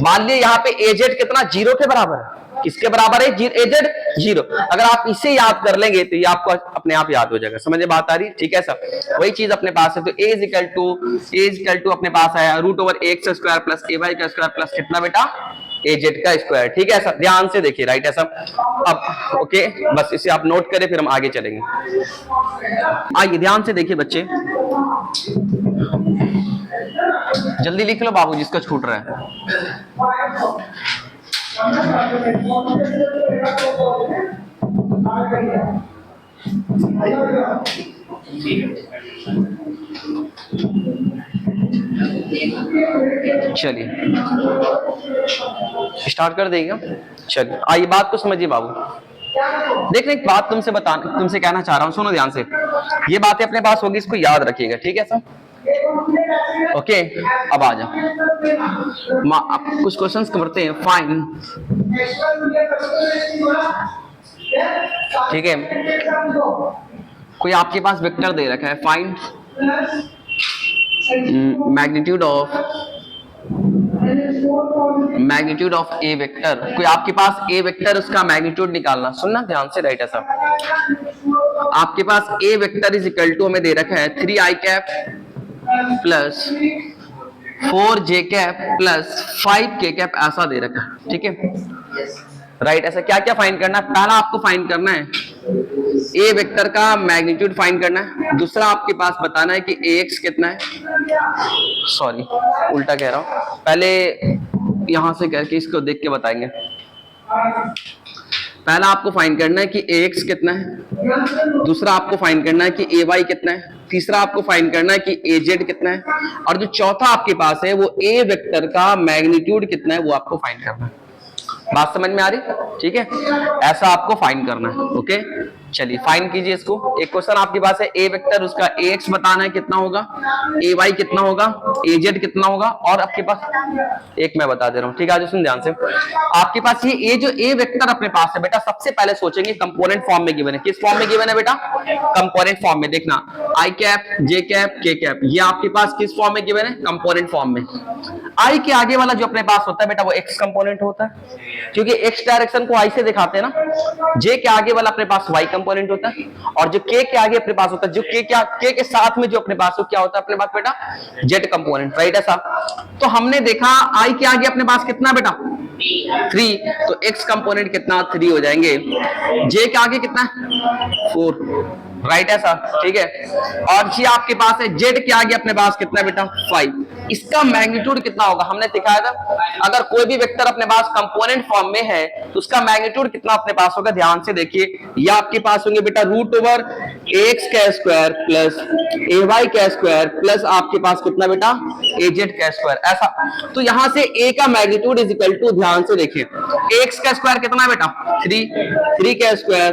मान लिया यहाँ पे ए जेड कितना 0 के बराबर है, किसके बराबर है ए जेड 0। अगर आप इसे याद कर लेंगे तो ये आपको अपने आप याद हो जाएगा। समझ में बात आ रही, ठीक है सर। वही चीज अपने पास है, तो ए इज इक्वल टू अपने पास आया root over X square plus A Y का स्क्वायर प्लस कितना बेटा ए जेड का स्क्वायर, ठीक है सर। ध्यान से देखिए, राइट है सर। अब ओके, बस इसे आप नोट करें फिर हम आगे चलेंगे। आइए ध्यान से देखिए बच्चे, जल्दी लिख लो बाबू जिसका छूट रहा है। चलिए स्टार्ट कर देगा। चलिए आइए बात को समझिए बाबू। देखने एक बात तुमसे कहना चाह रहा हूं, सुनो ध्यान से। ये बातें अपने पास होगी, इसको याद रखिएगा, ठीक है सर? ओके, अब आ जाओ, अब कुछ क्वेश्चंस करते हैं। फाइन, ठीक है। कोई आपके पास वेक्टर दे रखा है, find magnitude of A vector. कोई आपके पास ए वेक्टर, उसका मैग्नीट्यूड निकालना। सुनना ध्यान से, राइट है सब। आपके पास ए वेक्टर इज इक्वल टू हमें दे रखा है 3i cap plus 4j cap plus 5k cap, ऐसा दे रखा है, ठीक है? राइट, ऐसा क्या क्या फाइंड करना है? पहला आपको फाइंड करना है ए वेक्टर का मैग्नीट्यूड फाइंड करना है। दूसरा आपके पास बताना है कि ax कितना है, सॉरी उल्टा कह रहा हूं, पहले यहां से करके इसको देख के बताएंगे। पहला आपको फाइंड करना है कि ax कितना है, दूसरा आपको फाइंड करना है कि ay कितना है, तीसरा आपको फाइंड करना है कि az कितना है, और जो चौथा आपके पास है वो a वेक्टर का मैग्नीट्यूड कितना है, वो आपको फाइंड करना है। बात समझ में आ रही? ठीक है, ऐसा आपको फाइंड करना है। ओके, चलिए फाइंड कीजिए इसको। एक क्वेश्चन आपके पास है ए वेक्टर, उसका ax बताना है कितना होगा, ay कितना होगा, az कितना होगा, और आपके पास एक मैं बता दे रहा हूँ, ठीक है? आज सुन ध्यान से। आपके पास ये जो ए वेक्टर अपने पास है बेटा, सबसे पहले सोचेंगे कंपोनेंट फॉर्म में गिवन है। किस फॉर्म में गिवन है बेटा? कंपोनेंट फॉर्म में। देखना i cap, j cap, k cap, ये आपके पास किस फॉर्म में गिवन है? कंपोनेंट फॉर्म में। i के आगे वाला जो अपने पास होता है बेटा, वो x कंपोनेंट होता है, क्योंकि x डायरेक्शन को i से दिखाते हैं ना। j के आगे वाला अपने पास y कंपोनेंट होता है, और जो k के आगे अपने पास होता है, जो k के साथ में जो अपने पास हो, क्या होता है अपने पास बेटा? z कंपोनेंट, राइट है साहब? तो हमने देखा i के आगे अपने पास कितना बेटा? 3, तो x कंपोनेंट कितना? 3 हो जाएंगे। j के आगे कितना? 4, राइट है सर? ठीक है, और ये आपके पास है z के आगे अपने पास कितना बेटा? 5। इसका मैग्नीट्यूड कितना होगा? हमने दिखाया था, अगर कोई भी वेक्टर अपने पास कंपोनेंट फॉर्म में है तो उसका मैग्नीट्यूड कितना अपने पास होगा? ध्यान से देखिए, ये आपके पास होंगे बेटा √ax का स्क्वायर प्लस ay का स्क्वायर प्लस आपके पास कितना बेटा? az का स्क्वायर, ऐसा। तो यहां से a का मैग्नीट्यूड इज इक्वल टू, ध्यान से देखिए, x का स्क्वायर कितना बेटा? 3 का स्क्वायर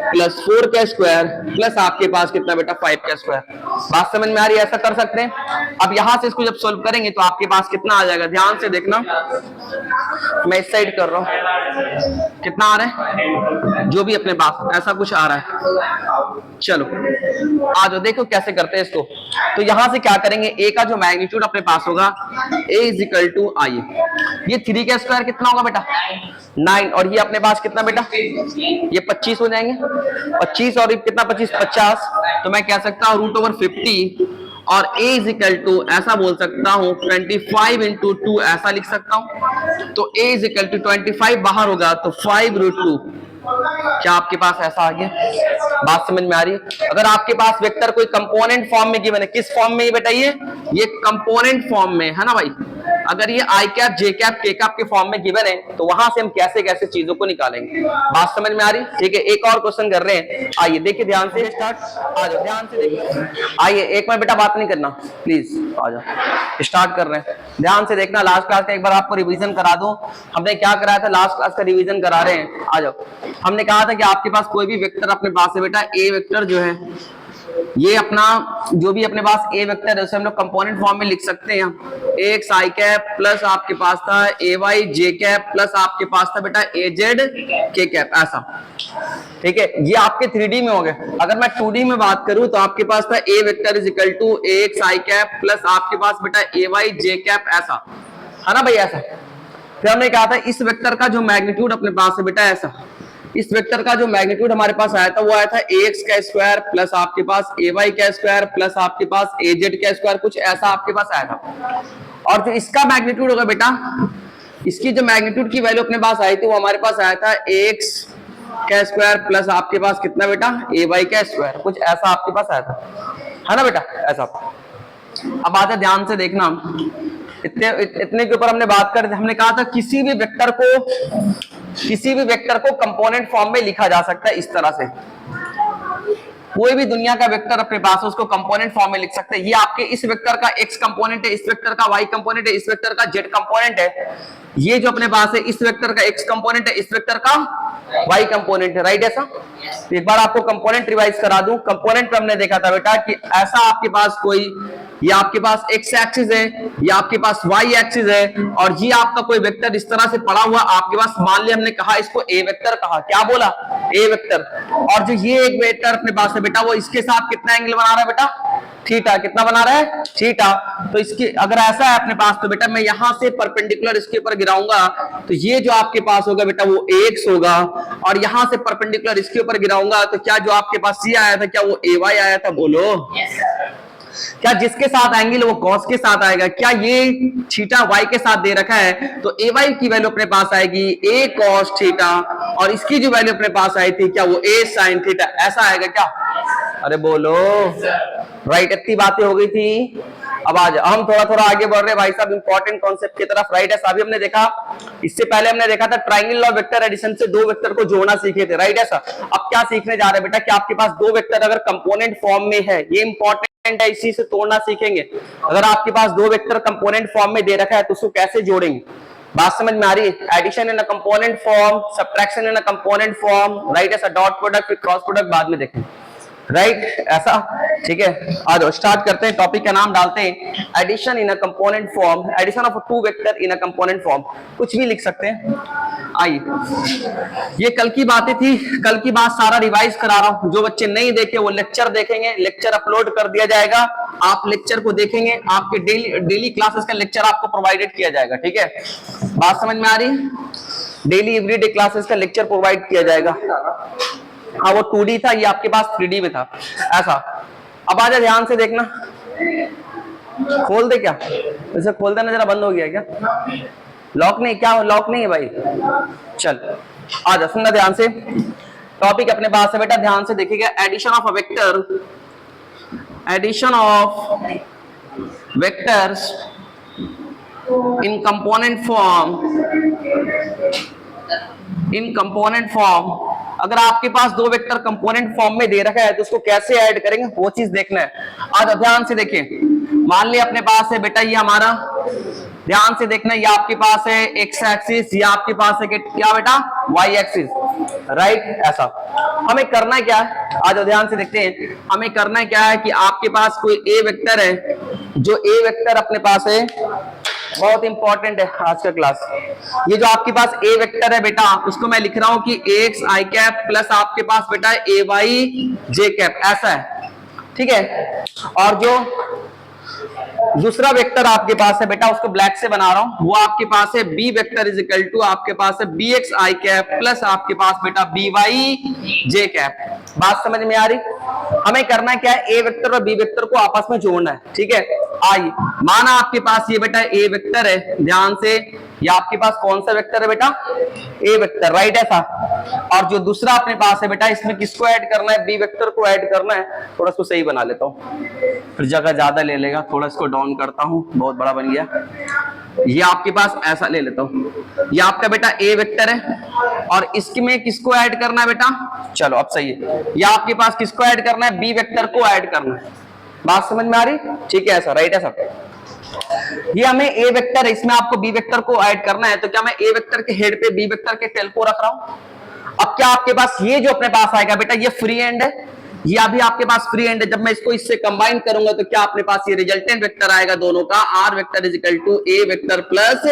प्लस 4 का स्क्वायर प्लस आपके पास कितना बेटा? 5 का स्क्वायर। बात समझ में आ रही है? ऐसा कर सकते हैं। अब यहां से इसको जब सोल्व करेंगे तो आपके पास कितना आ जाएगा? ध्यान से देखना, मैं इस साइड कर रहा हूं, कितना आ रहा है? जो भी अपने पास ऐसा कुछ आ रहा है। चलो आ जाओ, देखो कैसे करते हैं इसको। तो यहां से क्या करेंगे, a का जो मैग्नीट्यूड अपने पास होगा, a is equal to i, ये 3 का स्क्वायर कितना होगा बेटा? 9, और ये अपने पास कितना बेटा? ये 25 हो जाएंगे। 25 और कितना? 25 50, तो मैं कह सकता हूँ √50, और a इज इक्वल टू ऐसा बोल सकता हूँ 25 × 2, ऐसा लिख सकता हूँ। तो a इज इक्वल टू 25 बाहर होगा तो 5√2, क्या आपके पास ऐसा आ गया? बात समझ में आ रही है? अगर आपके पास वेक्टर कोई कंपोनेंट फॉर्म में गिवन है, किस फॉर्म में बेटा? ये कंपोनेंट फॉर्म में है ना भाई। अगर ये i cap, j cap, k cap के फॉर्म में गिवन है तो वहां से हम कैसे कैसे चीजों को निकालेंगे। बात समझ में आ रही? ठीक है, एक और क्वेश्चन कर रहे हैं, आइए देखिए ध्यान से। स्टार्ट, आ जाओ ध्यान से देखिए। आइए, एक मिनट बेटा बात नहीं करना प्लीज, आ जाओ, स्टार्ट कर रहे हैं। ध्यान से देखना, लास्ट क्लास का एक बार आपको रिवीजन करा दूं। हमने क्या कराया था? लास्ट क्लास का रिवीजन करा रहे हैं, आ जाओ। हमने कहा था कि आपके पास कोई भी वेक्टर अपने पास है बेटा, ए वेक्टर जो है, ये अपना जो भी अपने पास ए वेक्टर है उसे हम लोग कंपोनेंट फॉर्म में लिख सकते हैं। एक्स आई कैप प्लस आपके पास था ए वाई जे कैप प्लस आपके पास था बेटा ए जेड के कैप, ऐसा। ठीक है, ये आपके 3D में हो गए। अगर मैं 2D में बात करूं तो आपके पास था A vector is equal to X I cap plus आपके पास बेटा ए वाई जे कैप, ऐसा है ना भाई, ऐसा। फिर हमने कहा था इस वेक्टर का जो मैग्नीट्यूड अपने पास है बेटा, ऐसा। इस वेक्टर का जो मैग्नीट्यूड हमारे पास आया था वो आया था ax का स्क्वायर प्लस आपके पास ay का स्क्वायर प्लस आपके पास az का स्क्वायर, कुछ ऐसा आपके पास आया था। और जो इसका मैग्नीट्यूड होगा बेटा, इसकी जो मैग्नीट्यूड की वैल्यू अपने पास आई थी वो हमारे पास आया था ax का स्क्वायर प्लस आपके पास कितना बेटा ay का स्क्वायर, कुछ ऐसा आपके पास आया था, है ना बेटा, ऐसा। अब आता ध्यान से देखना, इतने के ऊपर हमने बात कर, हमने कहा था किसी भी वेक्टर को किसी भी वेक्टर को कंपोनेंट फॉर्म में लिखा जा सकता है इस तरह से। कोई भी दुनिया का वेक्टर अपने पास है उसको कंपोनेंट फॉर्म में लिख सकते हैं। ये आपके इस वेक्टर का x कंपोनेंट है, इस वेक्टर का y कंपोनेंट है, इस वेक्टर का z कंपोनेंट है। ये जो अपने पास है इस वेक्टर का x कंपोनेंट है, इस वेक्टर का y कंपोनेंट है, राइट। ऐसा तो एक बार आपको कंपोनेंट रिवाइज करा दूं। कंपोनेंट पे हमने देखा था बेटा कि ऐसा आपके पास कोई, ये आपके पास x एक्सिस है, ये आपके पास y एक्सिस है, और ये आपका कोई वेक्टर इस तरह से पड़ा हुआ आपके पास, मान लिया हमने कहा इसको a वेक्टर कहा, क्या बोला a वेक्टर। और जो ये एक वेक्टर अपने पास है बेटा वो इसके साथ कितना एंगल बना रहा है बेटा, थीटा। कितना बना रहा है, थीटा। तो इसके अगर ऐसा है अपने पास तो बेटा मैं यहां से परपेंडिकुलर इसके ऊपर गिराऊंगा तो ये जो आपके पास होगा बेटा वो x होगा, और यहां से परपेंडिकुलर इसके ऊपर गिराऊंगा तो क्या जो आपके पास c आया था क्या वो ay आया था, बोलो। क्या जिसके साथ एंगल वो cos के साथ आएगा, क्या ये थीटा y के साथ दे रखा है तो ay की वैल्यू अपने पास आएगी a cos थीटा, और इसकी जो वैल्यू अपने पास आई थी क्या वो a sin थीटा, ऐसा आएगा क्या, अरे बोलो, राइट। इतनी बातें हो गई थी। अब आज हम थोड़ा थोड़ा आगे बढ़ रहे हैं भाई साहब इंपॉर्टेंट कॉन्सेप्ट की तरफ, राइट है। अभी हमने देखा, इससे पहले हमने देखा था ट्रायंगल लॉ वेक्टर एडिशन से दो वेक्टर को जोड़ना सीखे थे, राइट है सर। अब क्या सीखने जा रहे हैं बेटा कि आपके पास दो वेक्टर अगर कंपोनेंट फॉर्म में है, ये इंपॉर्टेंट है, इसी से तोड़ना सीखेंगे। अगर आपके पास दो वेक्टर कंपोनेंट फॉर्म में दे रखा है तो उसको कैसे जोड़ेंगे, बात समझ में आ रही है। Addition in a component form, subtraction in a component form, right है सर। डॉट प्रोडक्ट फिर क्रॉस प्रोडक्ट बाद में देखेंगे, राइट ऐसा, ठीक है। आ जाओ स्टार्ट करते हैं, टॉपिक का नाम डालते हैं addition in a component form, addition of two vector in a component form, कुछ भी लिख सकते हैं। आइए, ये कल की बातें थी, कल की बात सारा रिवाइज करा रहा हूं। जो बच्चे नहीं देखे वो लेक्चर देखेंगे, लेक्चर अपलोड कर दिया जाएगा, आप लेक्चर को देखेंगे, आपके डेली क्लासेस का लेक्चर आपको प्रोवाइडेड किया जाएगा, ठीक है। बात समझ में आ रही है, डेली एवरीडे क्लासेस का लेक्चर प्रोवाइड किया जाएगा। हाँ वो 2D था, ये आपके पास 3D में था, ऐसा। अब आजा ध्यान से देखना, खोल दे क्या, इसे खोल देना जरा, बंद हो गया क्या, लॉक नहीं, क्या लॉक नहीं है भाई, चल आजा सुनना ध्यान से। टॉपिक अपने पास है बेटा, ध्यान से देखिएगा। Addition of a vector, addition of vectors in component form, in component form. अगर आपके पास दो वेक्टर कंपोनेंट फॉर्म में दे रखा है तो उसको कैसे ऐड करेंगे वो चीज देखना है। आज ध्यान से देखिए, मान लिया अपने पास है बेटा ये हमारा, ध्यान से देखना, ये आपके पास है एक्स एक्सिस, ये आपके पास है क्या बेटा वाई एक्सिस, राइट ऐसा। हमें करना क्या है, आज ध्यान से देखते हैं, हमें करना क्या है कि आपके पास कोई ए वेक्टर है, जो ए वेक्टर अपने पास है, बहुत इंपॉर्टेंट है आज का क्लास। ये जो आपके पास ए वेक्टर है बेटा, उसको मैं लिख रहा हूं कि एक्स आई कैप प्लस आपके पास बेटा ए वाई जे कैप, ऐसा है, ठीक है। और जो दूसरा वेक्टर आपके पास है बेटा, उसको ब्लैक से बना रहा हूं, वो आपके पास है B vector is equal to आपके पास है B X I cap plus आपके पास बेटा बी वाई जे कैप। बात समझ में आ रही, हमें करना है क्या है, ए वेक्टर और बी वेक्टर को आपस में जोड़ना है, ठीक है। आइए, माना आपके पास ये बेटा ए वेक्टर है, ध्यान से, ये आपके पास कौन सा वेक्टर है बेटा, ए वेक्टर, राइट ऐसा। और जो दूसरा अपने पास है बेटा, इसमें किसको ऐड करना है, बी वेक्टर को ऐड करना है। थोड़ा इसको सही बना लेता हूं, फिर जगह ज्यादा ले लेगा, थोड़ा इसको डाउन करता हूं, बहुत बड़ा बन गया। ये आपके पास ऐसा ले लेता हूं, ये आपका बेटा ए वेक्टर है, और इसमें किसको ऐड करना है बेटा, चलो अब सही है, ये आपके पास किसको ऐड करना है, बी वेक्टर को ऐड करना है। बात समझ में आ रही, ठीक है ऐसा, राइट ऐसा। ये हमें ए वेक्टर है, इसमें आपको बी वेक्टर को ऐड करना है, तो क्या मैं ए वेक्टर के हेड पे बी वेक्टर के टेल को रख रहा हूं। अब क्या आपके पास ये जो अपने पास आएगा बेटा, ये फ्री एंड है, ये अभी आपके पास फ्री एंड है। जब मैं इसको इससे कंबाइन करूंगा तो क्या अपने पास ये रिजल्टेंट वेक्टर आएगा दोनों का, R vector is equal to A vector plus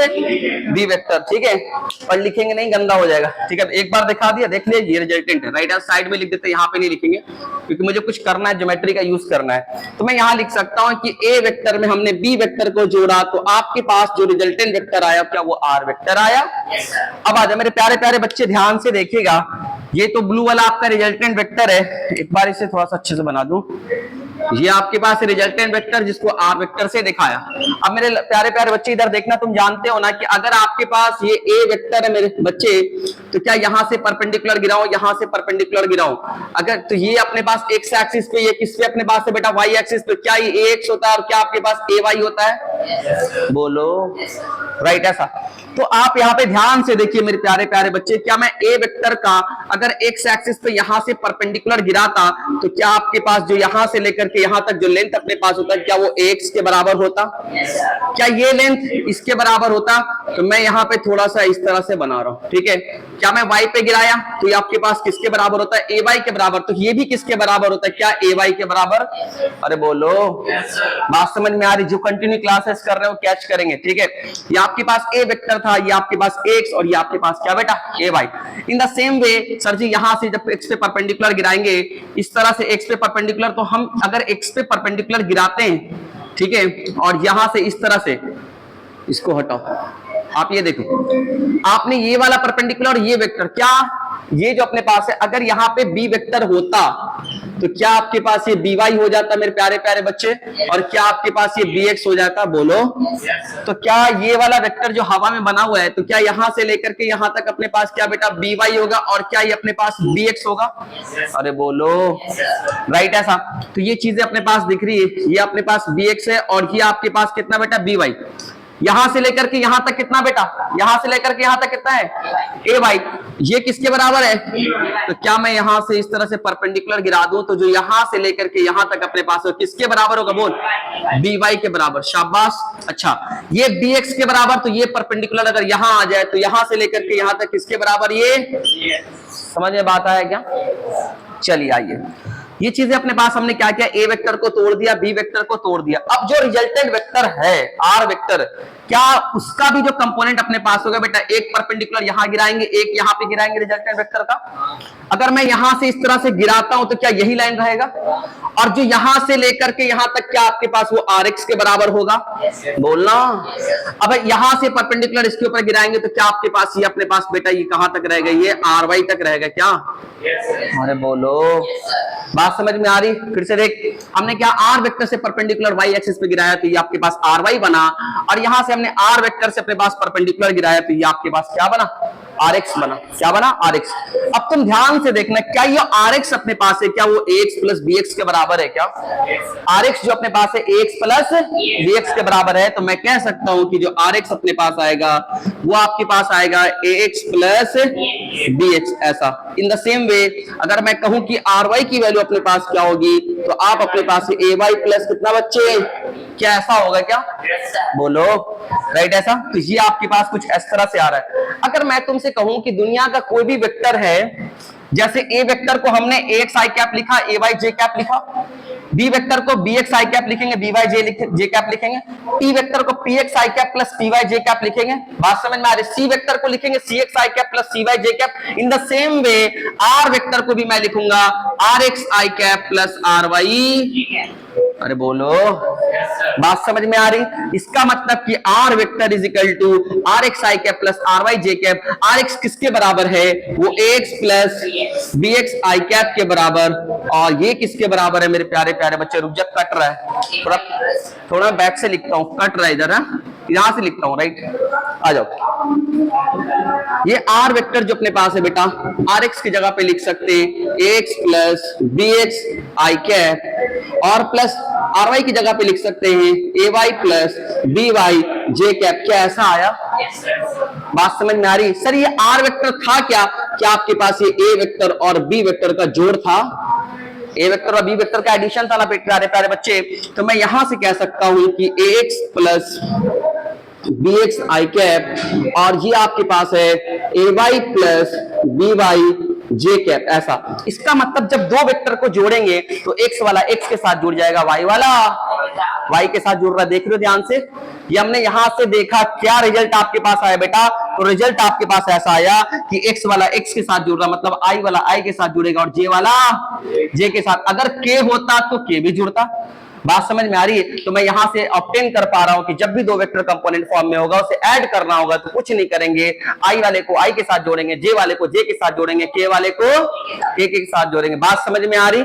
B vector, ठीक है। और लिखेंगे नहीं, गंदा हो जाएगा, ठीक है। एक बार दिखा दिया, देख लीजिए ये रिजल्टेंट है, राइट। साइड में लिख देते, यहाँ पे नहीं लिखेंगे क्योंकि मुझे कुछ करना है, ज्योमेट्री का यूज करना है। तो मैं यहाँ लिख सकता हूँ कि ए वेक्टर में हमने बी वेक्टर को जोड़ा, तो आपके पास जो रिजल्टेंट वेक्टर आया क्या वो आर वेक्टर आया। अब आ जाओ मेरे प्यारे प्यारे बच्चे, ध्यान से देखिएगा, ये तो ब्लू वाला आपका रिजल्टेंट वेक्टर है। एक बार इसे थोड़ा सा अच्छे से बना दूं, ये आपके पास रिजल्टेंट वेक्टर जिसको आर वेक्टर से दिखाया। अब मेरे प्यारे प्यारे बच्चे इधर देखना, तुम जानते हो ना कि अगर आपके पास ये ए वेक्टर है मेरे बच्चे, तो क्या यहां से परपेंडिकुलर गिराओ, यहां से परपेंडिकुलर गिराओ, अगर तो ये अपने पास एक्स एक्सिस पे, ये किस पे अपने पास है बेटा वाई एक्सिस पे, क्या ये एक्स होता है और क्या आपके पास ए वाई होता है? बोलो राइट ऐसा। तो आप यहाँ पे ध्यान से देखिए मेरे प्यारे प्यारे बच्चे, क्या मैं ए वेक्टर का अगर एक्स एक्सिस पे यहां से परपेंडिकुलर गिराता तो क्या आपके पास जो यहां से लेकर के यहां तक जो लेंथ अपने पास होता है, क्या वो एक्स के बराबर होता? क्या ये लेंथ इसके बराबर होता? तो मैं यहाँ पे थोड़ा सा इस तरह से बना रहा हूं, ठीक है। क्या मैं वाई पे गिराया तो ये आपके पास किसके बराबर होता है? ए वाई के बराबर। तो ये भी किसके बराबर होता है? क्या ए वाई के बराबर? अरे बोलो बात समझ में आ रही? जो कंटिन्यू क्लासेस कर रहे हो कैच करेंगे, ठीक है। ये आपके पास ए वेक्टर था, ये आपके पास एक्स और ये आपके पास क्या बेटा A Y. In the same way sir ji यहां से जब एक्स पे परपेंडिकुलर गिराएंगे इस तरह से एक्स पे परपेंडिकुलर, तो हम अगर एक्स पे परपेंडिकुलर गिराते हैं, ठीक है, और यहां से इस तरह से इसको हटाओ, आप ये देखो आपने ये वाला परपेंडिकुलर और ये वेक्टर, क्या ये जो अपने पास है अगर यहाँ पे बी वेक्टर होता तो क्या आपके पास ये बी वाई हो जाता मेरे प्यारे प्यारे बच्चे, और क्या आपके पास ये बी एक्स हो जाता? बोलो। तो क्या ये वाला वेक्टर जो हवा में बना हुआ है, तो क्या यहां से लेकर के यहां तक अपने पास क्या बेटा बी वाई होगा, और क्या ये अपने पास बी एक्स होगा? अरे बोलो राइट ऐसा। तो ये चीजें अपने पास दिख रही है, ये अपने पास बी एक्स है और ये आपके पास कितना बेटा बी वाई। यहां से लेकर के यहां तक कितना बेटा, यहां से लेकर के यहां तक कितना है? A Y. ये किसके बराबर है? तो क्या मैं यहां से इस तरह से परपेंडिकुलर गिरा दूं तो जो यहां से लेकर के यहां तक अपने पास हो किसके बराबर होगा? बोल बी वाई के बराबर। शाबाश। अच्छा ये बी एक्स के बराबर, तो ये परपेंडिकुलर अगर यहां आ जाए तो यहां से लेकर के यहां तक किसके बराबर? ये समझ में बात आया क्या? चलिए आइए, ये चीजें अपने पास हमने क्या किया, ए वेक्टर को तोड़ दिया, बी वेक्टर को तोड़ दिया। अब जो रिजल्टेंट वेक्टर है आर वेक्टर, क्या उसका भी जो कंपोनेंट अपने पास होगा बेटा, एक परपेंडिकुलर यहां गिराएंगे, एक यहां पे गिराएंगे रिजल्टेंट वेक्टर का। अगर मैं यहां से इस तरह से गिराता हूं तो क्या यही लाइन रहेगा, और जो यहां से लेकर के यहां तक क्या आपके पास वो आर एक्स के बराबर होगा? बोलना। अब यहां से परपेंडिकुलर इसके ऊपर गिराएंगे तो क्या आपके पास ये अपने पास बेटा ये कहां तक रहेगा? ये आर वाई तक रहेगा क्या? अरे बोलो बात समझ में आ रही? फिर से देख, हमने क्या आर वेक्टर से परपेंडिकुलर वाई एक्सिस पे गिराया तो ये आपके पास आर वाई बना, और यहां से हमने आर वेक्टर से अपने पास परपेंडिकुलर गिराया तो ये आपके पास क्या बना? आर एक्स बना। क्या बना? R X. अब तुम ध्यान से देखना, क्या ये आर एक्स अपने पास है, क्या वो एक्स प्लस बी एक्स के बराबर है? क्या आर एक्स जो अपने पास है एक्स प्लस बी एक्स के बराबर है, तो मैं कह सकता हूं कि जो आर एक्स अपने पास आएगा वो आपके पास आएगा ए एक्स प्लस बी एक्स ऐसा। इन द सेम वे अगर मैं कहूं कि आर वाई की वैल्यू अपने पास क्या होगी, तो आप अपने पास ए वाई प्लस कितना बच्चे, क्या ऐसा होगा क्या? बोलो राइट ऐसा। तो ये आपके पास कुछ इस तरह से आ रहा है। अगर मैं तुमसे कहूं कि दुनिया का कोई भी वेक्टर है, जैसे ए वेक्टर को हमने ए एक्स आई कैप लिखा, ए वाई जे कैप लिखा, बी वेक्टर को बी एक्स आई कैप लिखेंगे, बी वाई जे कैप लिखेंगे, टी वेक्टर को P x I cap plus T Y J cap लिखेंगे, बात समझ में आ रही? सी वेक्टर को लिखेंगे C X I cap plus C Y J cap. In the same way R vector को भी मैं लिखूंगा R X I cap plus R Y. अरे बोलो बात समझ में आ रही? इसका मतलब कि R vector is equal to R X I cap plus R Y J cap. R X किसके बराबर है? वो X plus B X I cap के बराबर, और ये किसके बराबर है मेरे प्यारे प्यारे बच्चे? रुक जा, कट रहा है, थोड़ा बैक से लिखता हूं, कट रहा है इधर, यहां से लिखता हूं, राइट आ जाओ। ये आर वेक्टर जो अपने पास है बेटा, आर एक्स की जगह पे लिख सकते x plus B X I cap, और प्लस आर वाई की जगह पे लिख सकते हैं ए Y plus B Y J cap. क्या ऐसा आया? बात समझ में आ रही? सर ये आर वेक्टर था क्या? क्या आपके पास ये ए वेक्टर और बी वेक्टर का जोड़ था? ए वेक्टर और बी वेक्टर का एडिशन था ना प्यारे प्यारे बच्चे। तो मैं यहां से कह सकता हूं कि ए x plus B X I cap, और ये आपके पास है A Y plus B Y J cap ऐसा। इसका मतलब जब दो वेक्टर को जोड़ेंगे तो एक्स वाला एक्स के साथ जुड़ जाएगा, वाई वाला वाई के साथ जुड़ रहा। देख रहे हो ध्यान से? ये हमने यहां से देखा, क्या रिजल्ट आपके पास आया बेटा? तो रिजल्ट आपके पास ऐसा आया कि एक्स वाला एक्स के साथ जुड़ रहा, मतलब आई वाला आई के साथ जुड़ेगा, और जे वाला जे के साथ। अगर के होता तो के भी जुड़ता, बात समझ में आ रही है? तो मैं यहां से ऑब्टेन कर पा रहा हूं कि जब भी दो वेक्टर कंपोनेंट फॉर्म में होगा उसे ऐड करना होगा तो कुछ नहीं करेंगे, आई वाले को आई के साथ जोड़ेंगे, जे वाले को जे के साथ जोड़ेंगे, के वाले को के साथ जोड़ेंगे। बात समझ में आ रही?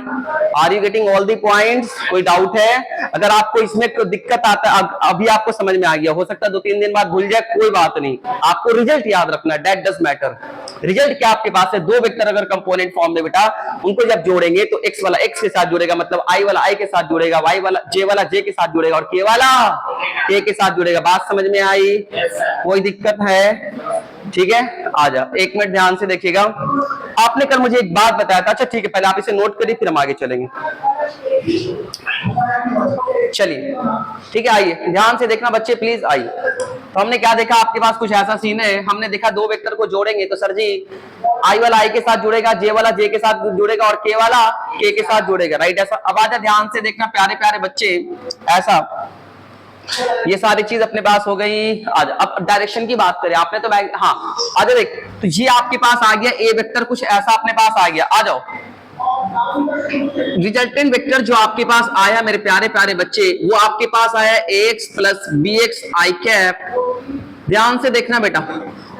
Are you getting all the points? कोई डाउट है? अगर आपको इसमें कोई दिक्कत आता है, अभी आपको समझ में आ गया, हो सकता है 2-3 दिन बाद भूल जाए, कोई बात नहीं, आपको रिजल्ट याद रखना है, दैट डज मैटर। रिजल्ट क्या आपके पास है? दो वेक्टर अगर कंपोनेंट फॉर्म में बेटा, उनको जब जोड़ेंगे तो एक्स वाला एक्स के साथ जुड़ेगा, मतलब आई वाला आई के साथ जुड़ेगा, वाई वाला जे के साथ जुड़ेगा और के वाला के साथ जुड़ेगा। बात समझ में आई? कोई दिक्कत है? ठीक है, आ जा, 1 मिनट ध्यान से देखिएगा। आपने कल मुझे एक बात बताया था, अच्छा ठीक है, पहले आप इसे नोट करिए फिर हम आगे चलेंगे। चलिए ठीक है, आइए ध्यान से देखना बच्चे, प्लीज आइए। तो हमने क्या देखा, आपके पास कुछ ऐसा सीन है, हमने देखा दो वेक्टर को जोड़ेंगे तो सर जी आई वाला आई के साथ जुड़ेगा, जे वाला जे के साथ जुड़ेगा और के वाला के साथ जुड़ेगा, राइट? ऐसा। अब आजा ध्यान से देखना प्यारे प्यारे बच्चे, ऐसा ये सारी चीज अपने पास हो गई। आज अब डायरेक्शन की बात करें, आपने तो हाँ आजा देख, तो ये आपके पास आ गया ए वेक्टर, कुछ ऐसा अपने पास आ गया। आ जाओ, रिजल्टेंट वेक्टर जो आपके पास आया मेरे प्यारे प्यारे बच्चे, वो आपके पास आया x plus B X I cap. ध्यान से देखना बेटा,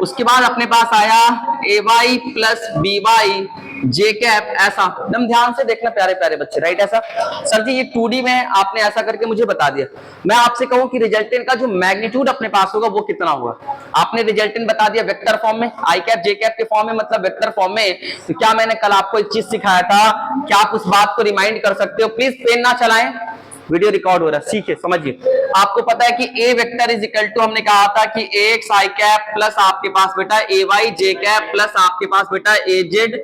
उसके बाद अपने पास आया ए Y plus B Y J cap, ऐसा। एकदम ध्यान से देखना प्यारे प्यारे बच्चे, राइट? ऐसा। सर जी ये 2D में आपने ऐसा करके मुझे बता दिया, मैं आपसे कहूं कि रिजल्टेंट का जो मैग्नीट्यूड अपने पास होगा वो कितना होगा? आपने रिजल्टेंट बता दिया वेक्टर फॉर्म में, आई कैप जे कैप के फॉर्म में, मतलब वेक्टर फॉर्म में। तो क्या मैंने कल आपको एक चीज सिखाया था, क्या आप उस बात को रिमाइंड कर सकते हो? प्लीज पेन ना चलाएं, वीडियो रिकॉर्ड हो रहा है, सीखिए समझिए। आपको पता है कि A vector is equal to, हमने कहा था कि एक्स आई कैप प्लस आपके पास बेटा A Y J cap plus आपके पास बेटा ए जेड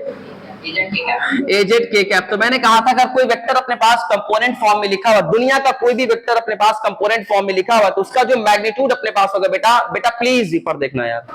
के कैप। तो मैंने कहा था अगर कोई वेक्टर अपने पास कंपोनेंट फॉर्म में लिखा हुआ, दुनिया का कोई भी वेक्टर अपने पास कंपोनेंट फॉर्म में लिखा हुआ, तो उसका जो मैग्नीट्यूड अपने पास होगा बेटा प्लीज पर देखना यार,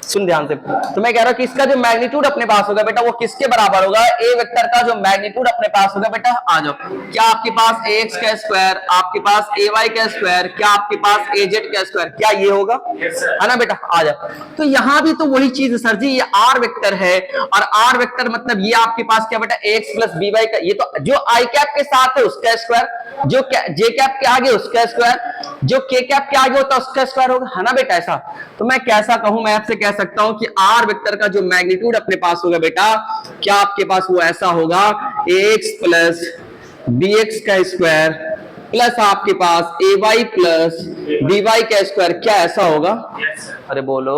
सुन ध्यान से। तो मैं कह रहा हूं कि इसका जो मैग्नीट्यूड अपने पास होगा बेटा वो किसके बराबर होगा? ए वेक्टर का जो मैग्नीट्यूड अपने पास होगा बेटा, आ जाओ, क्या आपके पास ax का स्क्वायर, आपके पास ay का स्क्वायर, क्या आपके पास az का स्क्वायर, क्या ये होगा? है ना बेटा? आ जाओ। तो यहां भी तो वही चीज है सर जी, ये r वेक्टर है और r वेक्टर मतलब ये आपके पास क्या बेटा ax प्लस by का, ये तो जो i कैप के साथ है उसका स्क्वायर, जो j कैप के आगे उसका स्क्वायर, जो k कैप के आगे होता है उसका स्क्वायर होगा, है ना बेटा? ऐसा। तो मैं कैसा कहूं, मैं आपसे कह सकता हूं कि r वेक्टर का जो मैग्नीट्यूड अपने पास होगा बेटा, क्या आपके पास वो ऐसा होगा ax प्लस bx का स्क्वायर प्लस आपके पास ay प्लस by का स्क्वायर, क्या ऐसा होगा? अरे बोलो,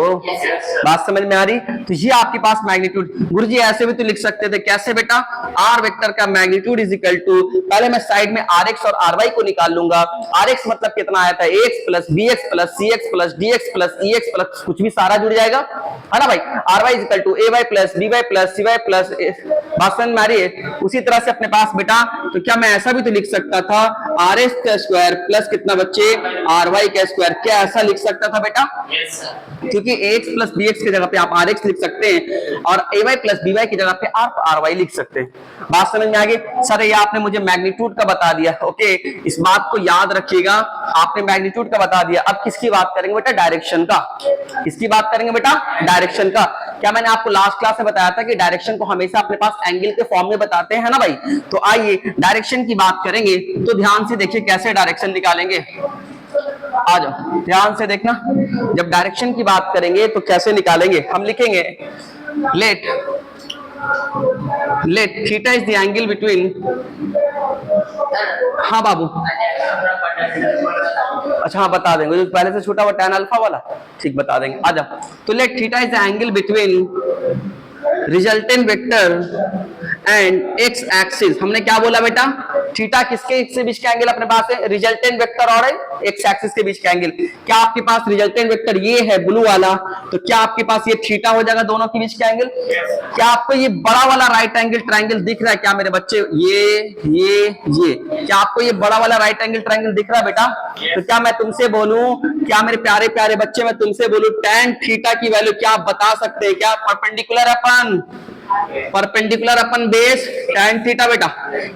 बात समझ में आ रही? तो ये आपके पास मैग्नीट्यूड, गुरुजी ऐसे भी तो लिख सकते थे, कैसे बेटा? r वेक्टर का मैग्नीट्यूड इज इक्वल टू, पहले मैं साइड में rx और ry को निकाल लूंगा। rx मतलब कितना आया था, ax plus bx plus cx plus dx plus ex plus कुछ भी सारा जुड़ जाएगा, है ना भाई? ry is equal to ay plus by plus cy plus, बात समझ में आ रही है? उसी तरह से अपने पास बेटा, तो क्या मैं ऐसा भी तो लिख सकता था rx का स्क्वायर प्लस कितना बच्चे ry का स्क्वायर, क्या ऐसा लिख सकता था बेटा? क्योंकि ax प्लस bx की जगह पे आप rx लिख सकते हैं और ay प्लस by की जगह पे आप ry लिख सकते हैं। बात समझ में आ गई? सर ये आपने मुझे मैग्नीट्यूड का बता दिया, ओके, इस बात को याद रखिएगा, आपने मैग्नीट्यूड का बता दिया। अब किसकी बात करेंगे बेटा? डायरेक्शन का। किसकी बात करेंगे बेटा? डायरेक्शन का। क्या मैंने आपको लास्ट क्लास में बताया था कि डायरेक्शन को हमेशा अपने पास एंगल के फॉर्म में बताते हैं, है ना भाई? तो आइए डायरेक्शन की बात करेंगे, तो ध्यान से देखिए कैसे डायरेक्शन निकालेंगे। आ जाओ, ध्यान से देखना, जब डायरेक्शन की बात करेंगे तो कैसे निकालेंगे? हम लिखेंगे late theta is the angle between, हाँ बाबू, अच्छा हाँ बता देंगे, जो पहले से छोटा हुआ tan अल्फा वाला, ठीक बता देंगे। आ जाओ, तो late theta is the angle between resultant vector and X axis. हमने क्या बोला बेटा? थीटा किसके बीच का एंगल अपने पास है? रिजल्टेंट वेक्टर और एक्स एक्सिस के बीच का एंगल। क्या आपके पास रिजल्टेंट वेक्टर ये है ब्लू वाला, तो क्या आपके पास ये थीटा हो जाएगा दोनों के बीच का एंगल? क्या आपको ये बड़ा वाला राइट एंगल ट्रायंगल दिख रहा है क्या मेरे बच्चे? ये क्या आपको ये बड़ा वाला राइट एंगल ट्रायंगल दिख रहा है बेटा? तो क्या मैं तुमसे बोलूं, क्या मेरे प्यारे प्यारे बच्चे मैं तुमसे बोलूं tan थीटा की वैल्यू क्या आप बता सकते हैं क्या? परपेंडिकुलर अपन परपेंडिकुलर अपन बेस tan थीटा बेटा।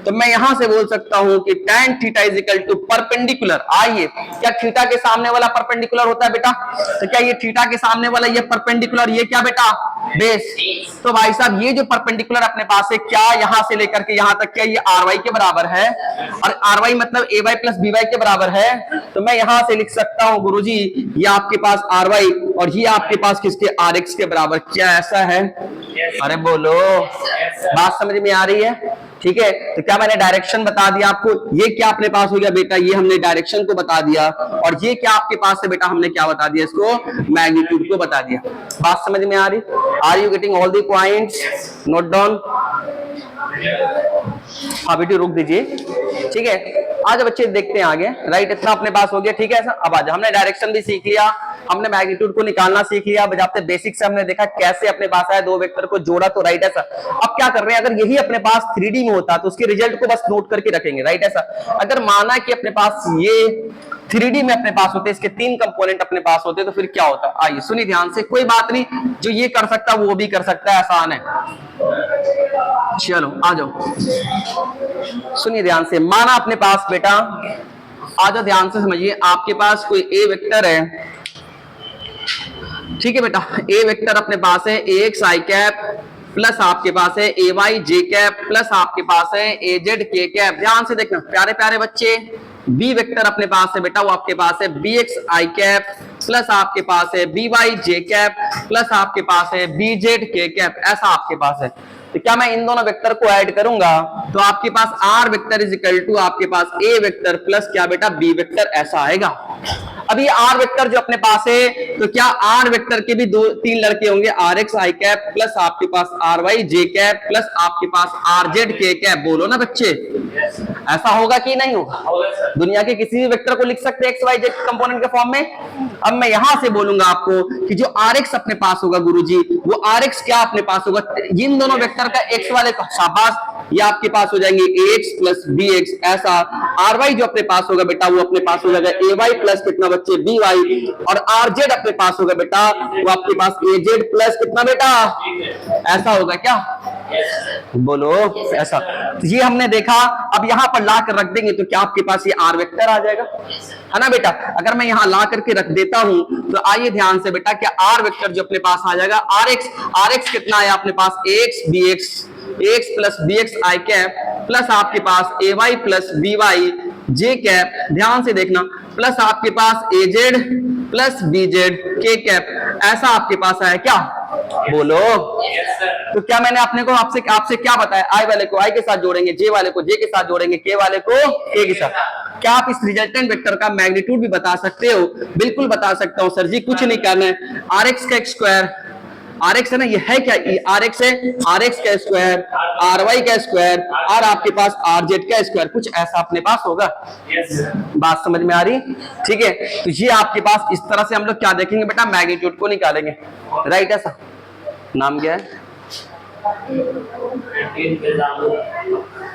तो मैं यहां से बोल सकता हूं कि tan theta is equal to perpendicular. आइए, क्या थीटा के सामने वाला परपेंडिकुलर होता है बेटा? तो क्या ये थीटा के सामने वाला ये परपेंडिकुलर, ये क्या बेटा? बेस। तो भाई साहब ये जो परपेंडिकुलर अपने पास है, क्या यहां से लेकर के यहां तक क्या ये आर वाई के बराबर है? और आर वाई मतलब ए वाई प्लस बी वाई के बराबर है। तो मैं यहां से लिख सकता हूं गुरुजी ये आपके पास आर वाई और ये आपके पास किसके? आर एक्स के बराबर। क्या ऐसा है? अरे बोलो, बात समझ में आ रही है? ठीक है, तो क्या मैंने डायरेक्शन बता दिया आपको? ये क्या अपने पास हो गया बेटा? ये हमने डायरेक्शन को बता दिया। और ये क्या आपके पास है बेटा? हमने क्या बता दिया इसको? मैग्नीट्यूड को बता दिया। बात समझ में आ रही? Are you getting all the points? Note down. हाँ बेटी रुक दीजिए, ठीक है। आज बच्चे देखते हैं आगे। राइट, इतना अपने पास हो गया, ठीक है। अब आज हमने डायरेक्शन भी सीख लिया, हमने मैग्नीट्यूड को निकालना सीख लिया। बजाते बेसिक से हमने देखा कैसे अपने पास आया, दो वेक्टर को जोड़ा तो राइट ऐसा। अब क्या कर रहे हैं, अगर यही अपने पास 3D में होता तो उसके रिजल्ट को बस नोट करके रखेंगे, राइट ऐसा। अगर माना कि अपने पास ये 3D में अपने पास होते, इसके 3 कंपोनेंट अपने पास होते, तो फिर क्या होता? आइए सुनिए ध्यान से, कोई बात नहीं, जो ये कर सकता वो भी कर सकता है, आसान है। चलो आ जाओ, सुनिए ध्यान से। माना अपने पास बेटा, आ जाओ ध्यान से समझिए, आपके पास कोई ए वेक्टर है, ठीक है बेटा। ए वेक्टर अपने पास है ए एक्स आई कैप प्लस आपके पास है A Y J cap plus आपके पास है ए जेड के कैप। ध्यान से देखना प्यारे प्यारे बच्चे, बी वेक्टर अपने पास है बेटा, वो आपके पास है B X I cap plus आपके पास है B Y J cap plus आपके पास है बी जेड के कैप, ऐसा आपके पास है। तो क्या मैं इन दोनों वेक्टर को ऐड करूंगा तो आपके पास R vector is equal to आपके पास ए वेक्टर प्लस क्या बेटा? बी वेक्टर, ऐसा आएगा। अब ये आर वेक्टर जो अपने पास है, तो क्या आर वेक्टर के भी 2-3 लड़के होंगे, R X I cap plus आपके पास R Y J cap plus आपके पास आर जेड के कैप। बोलो ना बच्चे, ऐसा होगा कि नहीं होगा? दुनिया के किसी भी वेक्टर को लिख सकते हैं एक्स वाई जेड कंपोनेंट के फॉर्म में। अब मैं यहां से बोलूंगा आपको कि जो आर एक्स अपने पास होगा गुरुजी, वो आर एक्स क्या अपने पास होगा? इन दोनों वेक्टर का एक्स वाले का शाबाश, ये आपके पास हो जाएंगे ए एक्स प्लस बी एक्स, ऐसा। आर वाई जो अपने पास होगा बेटा, वो अपने पास हो जाएगा ए वाई प्लस कितना बच्चे? B Y. और आर जेड अपने पास होगा बेटा, वो आपके पास ए जेड प्लस कितना बेटा? ऐसा होगा क्या? बोलो ऐसा। तो ये हमने देखा। अब यहां पर ला कर रख देंगे तो क्या आपके पास ये आर वेक्टर आ जाएगा, है ना बेटा? अगर मैं यहां ला करके रख देता हूं तो आइए ध्यान से बेटा, क्या आर वेक्टर जो अपने पास आ जाएगा आर एक्स कितना है अपने पास? X B X, X plus B X I cap plus आपके पास A Y plus B Y J cap, ध्यान से देखना, प्लस आपके पास A Z plus B Z K cap, ऐसा आपके पास आया क्या? बोलो। तो क्या मैंने अपने को आपसे क्या बताया? आई वाले को आई के साथ जोड़ेंगे, जे वाले को जे के साथ जोड़ेंगे, के वाले को के के साथ। क्या आप इस रिजल्टेंट वेक्टर का मैग्नीट्यूड भी बता सकते हो? बिल्कुल बता सकता हूं सर जी, कुछ नहीं करना है। आर एक्स का स्क्वायर, आर एक्स है ना, ये है क्या? आर एक्स है, आर एक्स का स्क्वायर, आर वाई का स्क्वायर और आपके पास आर जेड का स्क्वायर, कुछ ऐसा अपने पास होगा। बात समझ में आ रही? ठीक है, तो ये आपके पास इस तरह से हम लोग क्या देखेंगे बेटा? मैग्नीट्यूड को निकालेंगे, राइट ऐसा। नाम क्या है?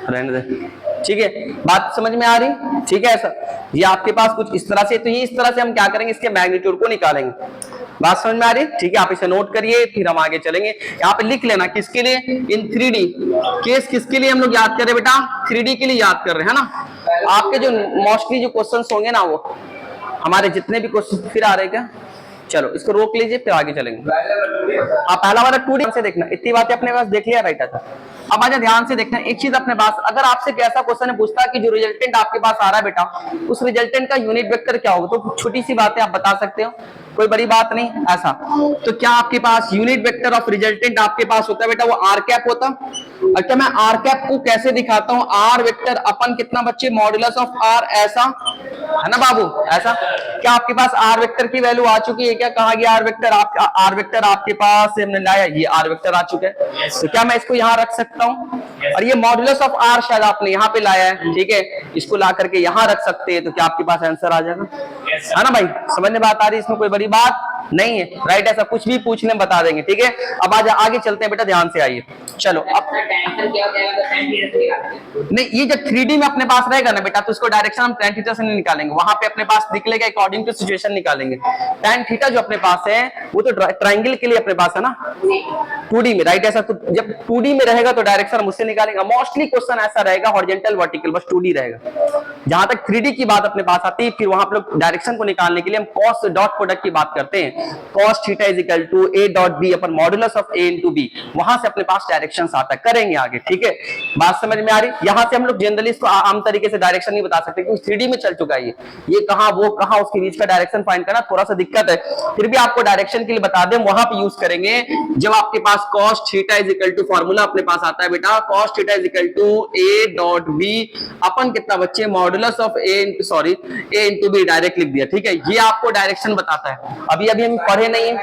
रहने दे, ठीक है। बात समझ में आ रही? ठीक है ऐसा। ये आपके पास कुछ इस तरह से, तो ये इस तरह से हम क्या करेंगे? इसके मैग्नीट्यूड को निकालेंगे। बात समझ में आ रही? ठीक है, आप इसे नोट करिए, फिर हम आगे चलेंगे। यहाँ पे लिख लेना किसके लिए? इन 3D केस किसके लिए हम लोग याद कर रहे हैं बेटा? 3D के लिए याद कर रहे हैं ना। आपके जो मोस्टली जो क्वेश्चंस होंगे ना, वो हमारे जितने भी क्वेश्चन फिर आ रहे क्या? चलो इसको रोक लीजिए, फिर आगे चलेंगे। आप पहला वाला 2D से देखना, इतनी बातें अपने पास देख लिया, राइट था। अब आजा ध्यान से देखना एक चीज अपने पास, अगर आपसे कैसा क्वेश्चन है पूछता कि जो रिजल्टेंट आपके पास आ रहा है बेटा, उस रिजल्टेंट का यूनिट वेक्टर क्या होगा? तो छोटी सी बात है, आप बता सकते हो, कोई बड़ी बात नहीं ऐसा। तो क्या आपके पास यूनिट वेक्टर ऑफ रिजल्टेंट आपके पास होता है बेटा? वो आर कैप होता। और क्या मैं आर कैप को कैसे दिखाता हूं? आर वेक्टर अपन कितना बच्चे? मॉड्यूलस ऑफ आर, ऐसा है ना बाबू, ऐसा। क्या आपके पास आर वेक्टर की वैल्यू आ चुकी है क्या? कहा गया आर वेक्टर आपके पास हमने लाया, ये आर वेक्टर आ चुका है। तो क्या मैं इसको यहाँ रख सकता हूँ? और ये मॉड्यूलस ऑफ आर शायद आपने यहाँ पे लाया है, ठीक है, इसको ला करके यहाँ रख सकते हैं। तो क्या आपके पास आंसर आ जाएगा, है ना भाई? समझ में बात आ रही है? इसमें कोई बड़ी बात नहीं है, राइट। ऐसा कुछ भी पूछने बता देंगे, ठीक है। अब आज आगे चलते हैं बेटा, ध्यान से आइए। चलो अब डायरेक्शन क्या हो जाएगा तो tan थीटा से निकालेंगे। नहीं, ये जब 3D में अपने पास रहेगा ना बेटा, तो इसको डायरेक्शन हम tan थीटा से नहीं निकालेंगे, वहां पे अपने पास निकलेगा अकॉर्डिंग टू सिचुएशन निकालेंगे। tan थीटा जो अपने पास है वो तो ट्रायंगल के लिए अपने पास है ना 2D में, राइट। ऐसा तो जब 2D में रहेगा तो डायरेक्शन हम उससे निकालेंगे। मोस्टली क्वेश्चन ऐसा रहेगा हॉरिजॉन्टल वर्टिकल, बस 2D रहेगा। जहां तक 3D की बात अपने पास आती है, फिर वहां पे लोग डायरेक्शन को निकालने के लिए हम कॉस डॉट प्रोडक्ट की बात करते हैं। cos theta is equal to a dot b अपन modulus of a into b, वहां से अपने पास डायरेक्शंस आता है, करेंगे आगे, ठीक है। बात समझ में आ रही। यहां से हम लोग जनरली इसको आम तरीके से डायरेक्शन नहीं बता सकते क्योंकि 3D में चल चुका है ये कहां वो कहां, उसके बीच का डायरेक्शन फाइंड करना थोड़ा सा दिक्कत है। फिर भी आपको डायरेक्शन के लिए बता दें, वहां पे यूज करेंगे जब आपके पास cos theta is equal to formula अपने पास आता है बेटा, cos theta is equal to a dot b अपन कितना बच्चे modulus of a into b direct लिख दिया, ठीक है। ये आपको डायरेक्शन बताता है। अभी हम पढ़े नहीं है,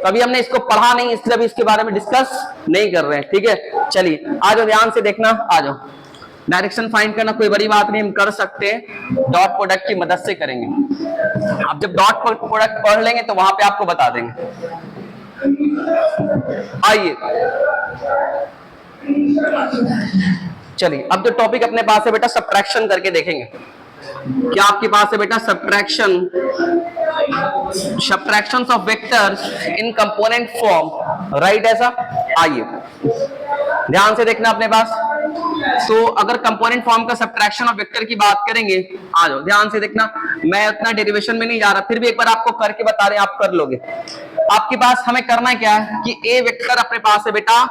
कभी हमने इसको पढ़ा नहीं, इसलिए अभी इसके बारे में डिस्कस नहीं कर रहे हैं, ठीक है। चलिए आ जाओ, ध्यान से देखना, आ जाओ। डायरेक्शन फाइंड करना कोई बड़ी बात नहीं, हम कर सकते हैं, डॉट प्रोडक्ट की मदद से करेंगे। अब जब डॉट प्रोडक्ट पढ़ लेंगे तो वहां पे आपको बता देंगे। आइए चलिए, अब जो टॉपिक अपने पास है बेटा, सब्ट्रैक्शन करके देखेंगे। क्या आपके पास है बेटा subtractions of vectors in component form, right. ऐसा आइए ध्यान से देखना अपने पास। तो अगर कंपोनेंट फॉर्म का सब्ट्रैक्शन ऑफ वेक्टर की बात करेंगे, आ जाओ ध्यान से देखना। मैं उतना डेरिवेशन में नहीं जा रहा, फिर भी एक बार आपको करके बता रहे हैं, आप कर लोगे। आपके पास हमें करना क्या है कि ए वेक्टर अपने पास है बेटा,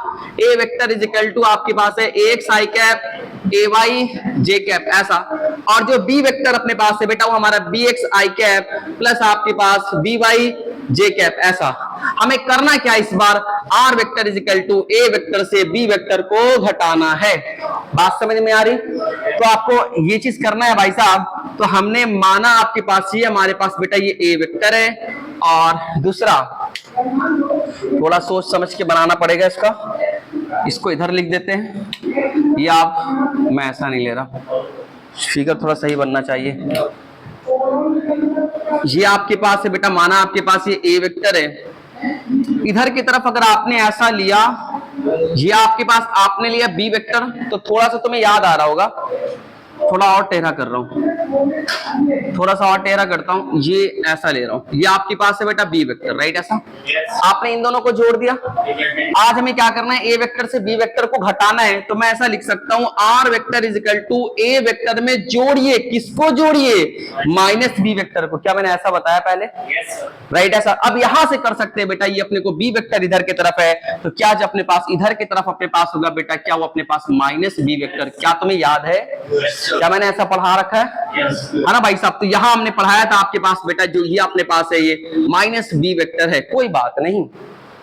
A vector is equal to आपके पास है ax i cap ay j cap, ऐसा। और जो बी वेक्टर अपने पास है बेटा वो हमारा bx i कैप प्लस आपके पास by j कैप, ऐसा। हमें करना क्या इस बार, r vector is equal to a vector से b वेक्टर को घटाना है। बात समझ में आ रही। तो आपको ये चीज करना है भाई साहब। तो हमने माना आपके पास ये हमारे पास बेटा ये a वेक्टर है, और दूसरा थोड़ा सोच समझ के बनाना पड़ेगा इसको इधर लिख देते हैं। ये आप, मैं ऐसा नहीं ले रहा, फिगर थोड़ा सही बनना चाहिए। ये आपके पास है बेटा, माना आपके पास ये ए वेक्टर है, इधर की तरफ अगर आपने ऐसा लिया, ये आपके पास आपने लिया बी वेक्टर, तो थोड़ा सा तुम्हें याद आ रहा होगा, थोड़ा और टेढ़ा कर रहा हूं, थोड़ा सा और टेढ़ा करता हूं, ये ऐसा ले रहा हूं। ये आपके पास है बेटा बी वेक्टर, राइट। ऐसा आपने इन दोनों को जोड़ दिया। आज हमें क्या करना है, ए वेक्टर से बी वेक्टर को घटाना है। तो मैं ऐसा लिख सकता हूं, R vector is equal to A vector में जोड़िए, किसको जोड़िए, माइनस बी वेक्टर को। क्या मैंने ऐसा बताया पहले, राइट। ऐसा अब यहां से कर सकते हैं बेटा, ये अपने को बी वेक्टर इधर की तरफ है, तो क्या जो अपने पास इधर की तरफ अपने पास होगा बेटा, क्या वो अपने पास माइनस बी वेक्टर। क्या तुम्हें याद है, क्या मैंने ऐसा पढ़ा रखा है ना भाई साहब। तो यहां हमने पढ़ाया था आपके पास बेटा, जो ये अपने पास है ये माइनस बी वेक्टर है, कोई बात नहीं।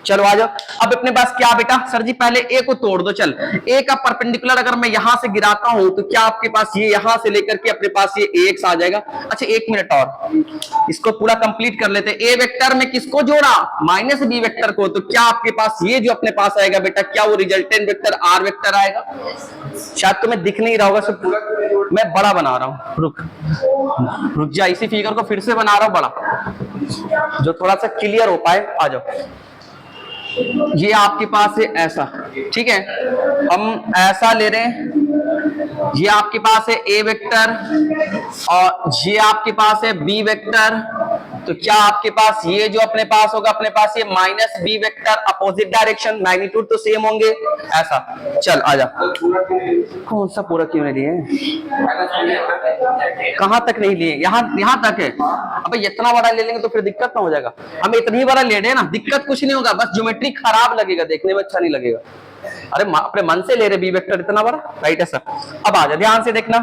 चलो आ जाओ। अब अपने पास क्या बेटा, सर जी पहले ए को तोड़ दो। चल, ए का परपेंडिकुलर अगर मैं यहां से गिराता हूं तो क्या आपके पास ये यहां से लेकर के अपने पास ये एक्स आ जाएगा। अच्छा एक मिनट और, इसको पूरा कंप्लीट कर लेते हैं। ए वेक्टर में किसको जोड़ा, माइनस बी वेक्टर को। तो क्या आपके पास ये जो अपने पास आएगा बेटा, क्या वो रिजल्टेंट वेक्टर आर वेक्टर आएगा। शायद तुम्हें दिख नहीं रहा होगा, सब पूरा मैं बड़ा बना रहा हूं, रुक जा, इसी फिगर को फिर से बना रहा हूं बड़ा, जो थोड़ा सा क्लियर हो पाए। आ जाओ, ये आपके पास है ऐसा, ठीक है। हम ऐसा ले रहे हैं, ये आपके पास है ए वेक्टर और ये आपके पास है बी वेक्टर। तो क्या आपके पास ये जो अपने पास होगा, अपने पास ये minus B vector, opposite direction, magnitude तो सेम होंगे, ऐसा। चल आजा, कौन सा पूरा क्यों नहीं लिए, कहां तक नहीं लिए, यहां तक है। अबे इतना बड़ा ले लेंगे तो फिर दिक्कत ना हो जाएगा। हम इतनी बड़ा ले रहे हैं ना, दिक्कत कुछ नहीं होगा, बस ज्योमेट्री खराब लगेगा, देखने में अच्छा नहीं लगेगा। अरे अपने मन से ले रहे बी वेक्टर इतना बड़ा, राइट है सर। अब आ जा, ध्यान से देखना।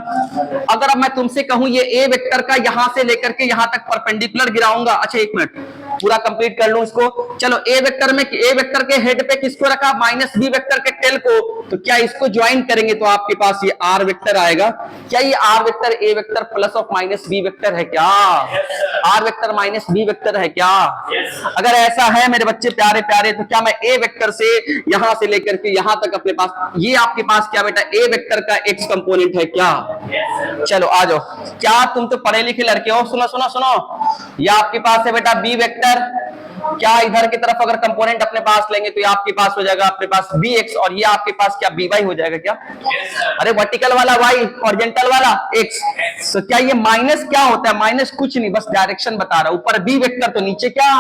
अगर अब मैं तुमसे कहूं ये ए वेक्टर का यहां से लेकर के यहां तक परपेंडिकुलर गिराऊंगा। अच्छा एक मिनट, पूरा कंप्लीट कर लूं इसको। चलो ए वेक्टर में, ए वेक्टर के हेड पे किसको रखा, माइनस बी वेक्टर के टेल को। तो क्या इसको ज्वाइन करेंगे तो आपके पास ये आर वेक्टर आएगा। क्या ये R vector A vector plus of minus B vector है क्या, R vector minus B vector है क्या। अगर ऐसा है मेरे बच्चे प्यारे प्यारे, तो क्या मैं ए वेक्टर से यहां से लेकर के यहां तक अपने पास, ये आपके पास क्या बेटा ए वेक्टर का एक्स कंपोनेंट है क्या। चलो आ जाओ, क्या तुम तो पढ़े लिखे लड़के हो। सुनो सुनो सुनो, ये आपके पास है बेटा बी वेक्टर, क्या इधर की तरफ अगर कंपोनेंट अपने पास लेंगे तो ये आपके पास हो जाएगा अपने पास bx और ये आपके पास क्या by हो जाएगा क्या? अरे वर्टिकल वाला y हॉरिजॉन्टल वाला x, तो क्या ये माइनस क्या होता है? माइनस कुछ नहीं, बस डायरेक्शन बता रहा है। ऊपर b वेक्टर तो नीचे क्या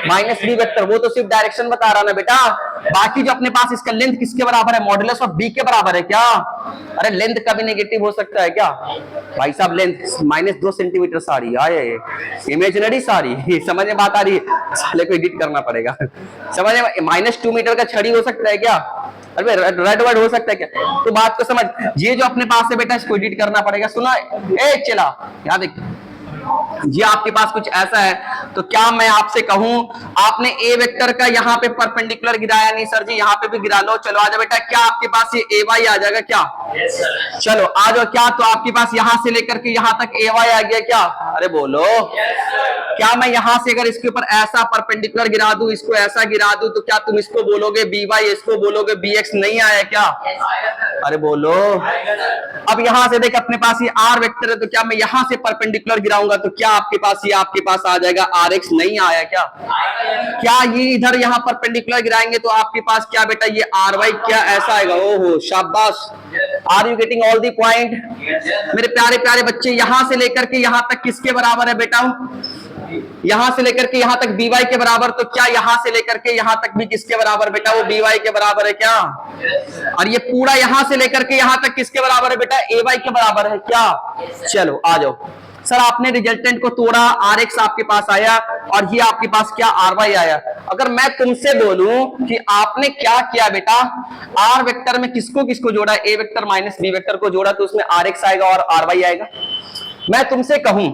माइनस b वेक्टर, वो तो सिर्फ डायरेक्शन बता रहा ना बेटा। बाकी जो अपने पास इसका लेंथ किसके बराबर है? मॉडुलस ऑफ b के बराबर है क्या? अरे लेंथ कभी नेगेटिव हो सकता है क्या भाई साहब? लेंथ -2 सेंटीमीटर सारी आए, इमेजिनरी सारी, समझ में बात आ रही है? साले को एडिट करना पड़ेगा, समझ में? -2 मीटर का छड़ी हो सकता है क्या? अरे रेड वर्ड हो सकता है क्या? तो बात को समझ, ये जो अपने पास है बेटा इसको एडिट करना पड़ेगा। सुना ए चला याद देख, ये आपके पास कुछ ऐसा है, तो क्या मैं आपसे कहूं आपने ए वेक्टर का यहाँ पे परपेंडिकुलर गिराया नहीं सर जी, यहाँ पे भी गिरा लो। चलो आ जाओ बेटा, क्या आपके पास ये ए वाई आ जाएगा क्या? yes, चलो आ जाओ, क्या तो आपके पास यहां से लेकर के यहां तक ए वाई आ गया क्या? अरे बोलो yes, क्या मैं यहां से अगर इसके ऊपर ऐसा परपेंडिकुलर गिरा दूं, इसको ऐसा गिरा दूं, तो क्या तुम इसको बोलोगे बी वाई, इसको बोलोगे बी एक्स? नहीं आया क्या? yes, अरे बोलो। अब यहां से देख अपने पास ये आर वेक्टर है, तो क्या मैं यहां से परपेंडिकुलर गिराऊंगा तो क्या आपके पास ये आपके पास आ जाएगा आर एक्स? नहीं आया क्या? क्या ये इधर यहां परपेंडिकुलर गिराएंगे तो आपके पास क्या बेटा ये आर वाई क्या ऐसा आएगा? ओहो शाबाश, are you getting all the point? मेरे प्यारे प्यारे बच्चे, यहां से लेकर के यहां तक किसके बराबर है बेटा? यहां से लेकर के यहां तक बी वाई के बराबर, तो क्या यहां से लेकर के यहां तक भी किसके बराबर बेटा? वो बी वाई के बराबर है क्या? और ये पूरा यहां से लेकर के यहां तक किसके बराबर है बेटा? ए वाई के बराबर है क्या? चलो आ जाओ सर, आपने रिजल्टेंट को तोड़ा, आर एक्स आपके पास आया और ये आपके पास क्या आर वाई आया। अगर मैं तुमसे बोलूं कि आपने क्या किया बेटा, आर वेक्टर में किसको किसको जोड़ा? ए वेक्टर माइनस बी वेक्टर को जोड़ा, तो उसमें आर एक्स आएगा और आर वाई आएगा। मैं तुमसे कहूं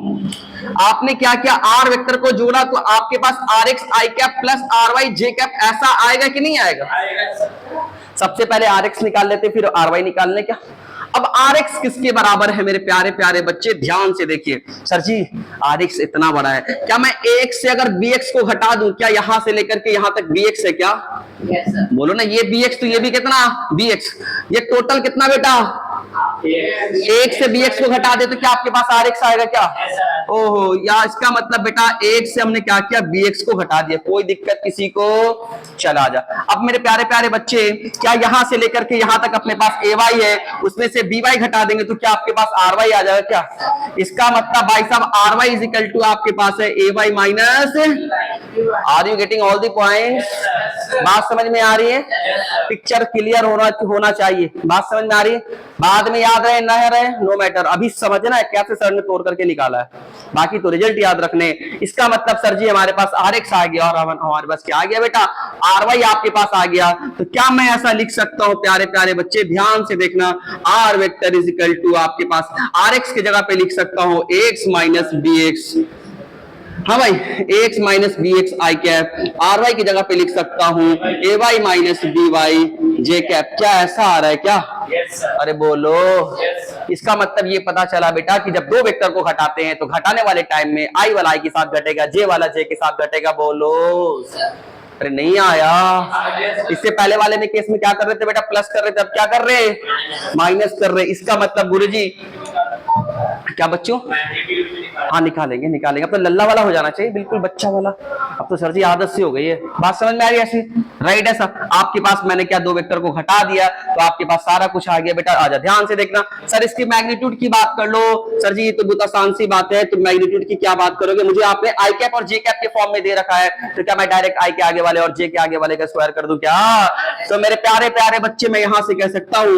आपने क्या किया, आर वेक्टर को जोड़ा, तो आपके पास R X I cap plus R Y J cap ऐसा आएगा कि नहीं आएगा? सबसे पहले आर एक्स निकाल लेते, फिर आर वाई निकालने क्या। अब आर एक्स किसके बराबर है मेरे प्यारे प्यारे बच्चे? ध्यान से देखिए सर जी, आर एक्स इतना बड़ा है, क्या मैं ए एक्स से अगर बी एक्स को घटा दूं, क्या यहां से लेकर के यहां तक बी एक्स है क्या? yes, बोलो ना, ये बी एक्स तो ये भी कितना बी एक्स, ये टोटल कितना बेटा? एक से बी एक्स को घटा दे तो क्या आपके पास आर एक्स आएगा क्या? ओहो, या इसका मतलब बेटा एक से हमने क्या किया, बी एक्स को घटा दिया। कोई दिक्कत किसी को? चला जा। अब मेरे प्यारे प्यारे बच्चे, क्या यहां से लेकर के यहां तक अपने पास ए वाई है, उसमें से बी वाई घटा देंगे तो क्या आपके पास आर वाई आ जाएगा क्या? इसका मतलब भाई साहब R Y is equal to आपके पास है A Y minus. Are you getting all the points? बात समझ में आ रही है? पिक्चर क्लियर होना चाहिए। बात समझ में आ रही है? बाद में याद रहे ना रहे नो मैटर, अभी समझना है कैसे सर ने तोड़ करके निकाला है, बाकी तो रिजल्ट याद रखने। इसका मतलब सर जी हमारे पास आर एक्स आ गया और हमारे पास क्या आ गया बेटा? आर वाई आपके पास आ गया। तो क्या मैं ऐसा लिख सकता हूं प्यारे प्यारे बच्चे, ध्यान से देखना, R vector is equal to आपके पास आर एक्स की जगह पे लिख सकता हूं एक्स माइनस बी एक्स। हाँ भाई, X minus B X I cap, R Y की जगह पे लिख सकता हूँ A Y minus B Y J cap. क्या ऐसा आ रहा है क्या? yes, अरे बोलो। yes, इसका मतलब ये पता चला बेटा कि जब दो वेक्टर को घटाते हैं तो घटाने वाले टाइम में आई वाला आई के साथ घटेगा, जे वाला जे के साथ घटेगा। बोलो। अरे नहीं आया। इससे पहले वाले में केस में क्या कर रहे थे बेटा? प्लस कर रहे थे, अब क्या कर रहे? माइनस कर रहे। इसका मतलब गुरुजी क्या बच्चों? हाँ निकालेंगे निकालेंगे। अब तो लल्ला वाला हो जाना चाहिए, बिल्कुल बच्चा वाला। अब तो सर जी आदत सी हो गई है। बात समझ में आ रही है ऐसी? राइट है सर। आपके पास मैंने क्या दो वेक्टर को घटा दिया तो आपके पास सारा कुछ आ गया बेटा। आजा ध्यान से देखना। सर इसकी मैग्नीट्यूड की बात कर लो। सर जी ये तो बहुत आसान सी बात है, तो मैग्नीट्यूड की क्या बात करोगे? मुझे आपने आई कैप और जे कैप के फॉर्म में दे रखा है, तो क्या मैं डायरेक्ट आई के आगे वाले और जे के आगे वाले का स्क्वायर कर दूं क्या? तो मेरे प्यारे प्यारे बच्चे मैं यहां से कह सकता हूं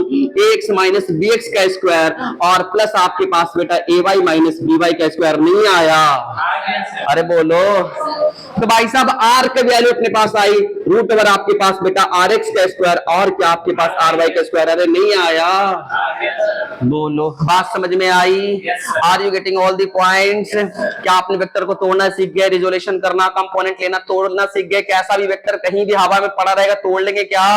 एक्स माइनस बी एक्स का स्क्वायर और प्लस आपके पास बेटा A Y minus B Y का स्क्वायर। नहीं आया? अरे बोलो। तो भाई साहब आर की वैल्यू अपने पास आई रूट ओवर आपके पास बेटा आर एक्स का स्क्वायर और क्या आपके पास आर वाई का स्क्वायर। अरे नहीं आया? बोलो। बात समझ में आई? Are you getting all the points? क्या आपने वेक्टर को तोड़ना सीख गए, रिजोल्यूशन करना, कंपोनेंट लेना, तोड़ना सीख गए? कैसा भी वेक्टर कहीं भी हवा में पड़ा रहेगा तोड़ लेंगे क्या?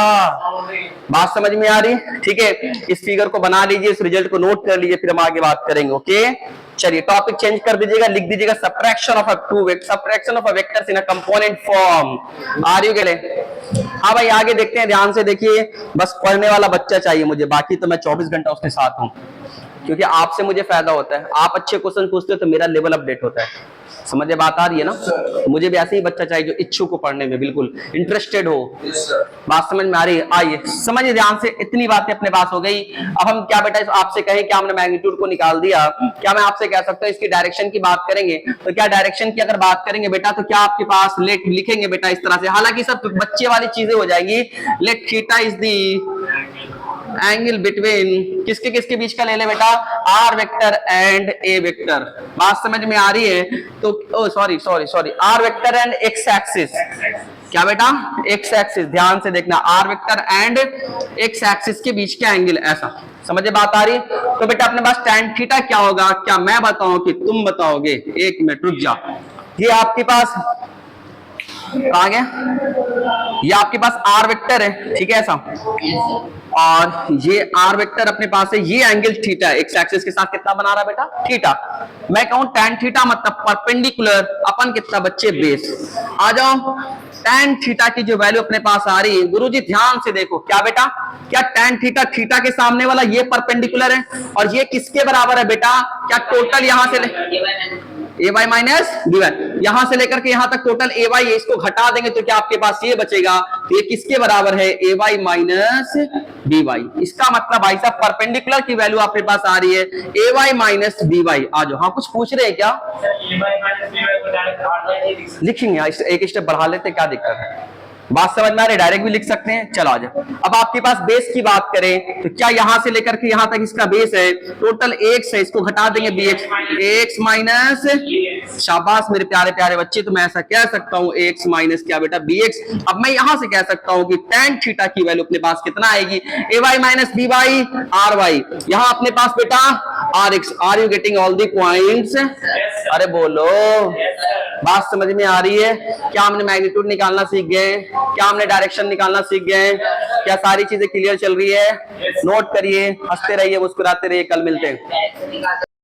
बात समझ में आ रही? ठीक है, इस फिगर को बना लीजिए, इस रिजल्ट को नोट कर लीजिए, फिर हम आगे बात करेंगे। ओके चलिए टॉपिक चेंज कर दीजिएगा, लिख दीजिएगा subtraction of subtraction of vectors in a component form. Are you getting? हाँ भाई आगे देखते हैं, ध्यान से देखिए। बस पढ़ने वाला बच्चा चाहिए मुझे, बाकी तो मैं 24 घंटा उसके साथ हूं, क्योंकि आपसे मुझे फायदा होता है। आप अच्छे क्वेश्चन पूछते हो तो मेरा लेवल अपडेट होता है। समझ में बात आ रही है ना? मुझे भी ऐसे ही बच्चा चाहिए जो इच्छुक हो पढ़ने में, बिल्कुल इंटरेस्टेड हो। बात समझ में आ रही है? आइए समझिए ध्यान से, इतनी बातें अपने पास हो गई। अब हम क्या बेटा आपसे कहें, क्या हमने मैग्नीट्यूड को निकाल दिया, क्या मैं आपसे कह सकता हूँ इसकी डायरेक्शन की बात करेंगे? तो क्या डायरेक्शन की अगर बात करेंगे बेटा, तो क्या आपके पास लेट लिखेंगे बेटा इस तरह से, हालांकि सब बच्चे वाली चीजें हो जाएंगी। Let theta is the angle between किसके किसके बीच का ले ले बेटा, R vector and A vector. बात समझ में आ रही है? तो sorry R vector and X axis. क्या बेटा? एक्स एक्सिस, ध्यान से देखना, R vector and X axis के बीच का एंगल, ऐसा समझे बात आ रही? तो बेटा अपने पास tan थीटा क्या होगा, क्या मैं बताऊं कि तुम बताओगे? एक मिनट रुक जा। ये आपके पास कहा गया, ये आपके पास आर वेक्टर है, ठीक है ऐसा, और ये आर वेक्टर अपने पास है, ये एंगल थीटा एक्स एक्सिस के साथ कितना बना रहा बेटा, थीटा। मैं कहूं tan थीटा मतलब परपेंडिकुलर अपन कितना बच्चे बेस। आ जाओ, tan थीटा की जो वैल्यू अपने पास आ रही है, गुरुजी ध्यान से देखो, क्या बेटा, क्या tan थीटा थीटा के सामने वाला ये परपेंडिकुलर है, और ये किसके बराबर है बेटा, क्या टोटल यहां से ए वाई माइनस बी वाई, यहां से लेकर के यहां तक टोटल ए वाई, इसको घटा देंगे तो क्या आपके पास ये बचेगा, तो ये किसके बराबर है, A Y minus B Y. इसका मतलब भाई साहब परपेंडिकुलर की वैल्यू आपके पास आ रही है A Y minus B Y. आ जाओ, हाँ कुछ पूछ रहे हैं क्या? लिखेंगे, एक स्टेप बढ़ा लेते, क्या दिक्कत है? बात समझ में आ रही है? डायरेक्ट भी लिख सकते हैं। चलो आ जाओ, अब आपके पास बेस की बात करें तो क्या यहां से लेकर के यहां तक इसका बेस है टोटल एक्स है, इसको घटा देंगे बी एक्स, एक्स माइनस, शाबाश मेरे प्यारे प्यारे बच्चे, तो मैं ऐसा कह सकता हूं एक्स माइनस क्या बेटा, बी एक्स। अब मैं यहां से कह सकता हूं कि tan थीटा की वैल्यू अपने पास कितना आएगी, A Y minus B Y R Y, यहां अपने पास बेटा R X. Are you getting all the points? अरे बोलो, बात समझ में आ रही है? क्या हमने मैग्नीट्यूड निकालना सीख गए? क्या हमने डायरेक्शन निकालना सीख गए? क्या सारी चीजें क्लियर चल रही है? नोट करिए, हंसते रहिए, मुस्कुराते रहिए, कल मिलते हैं।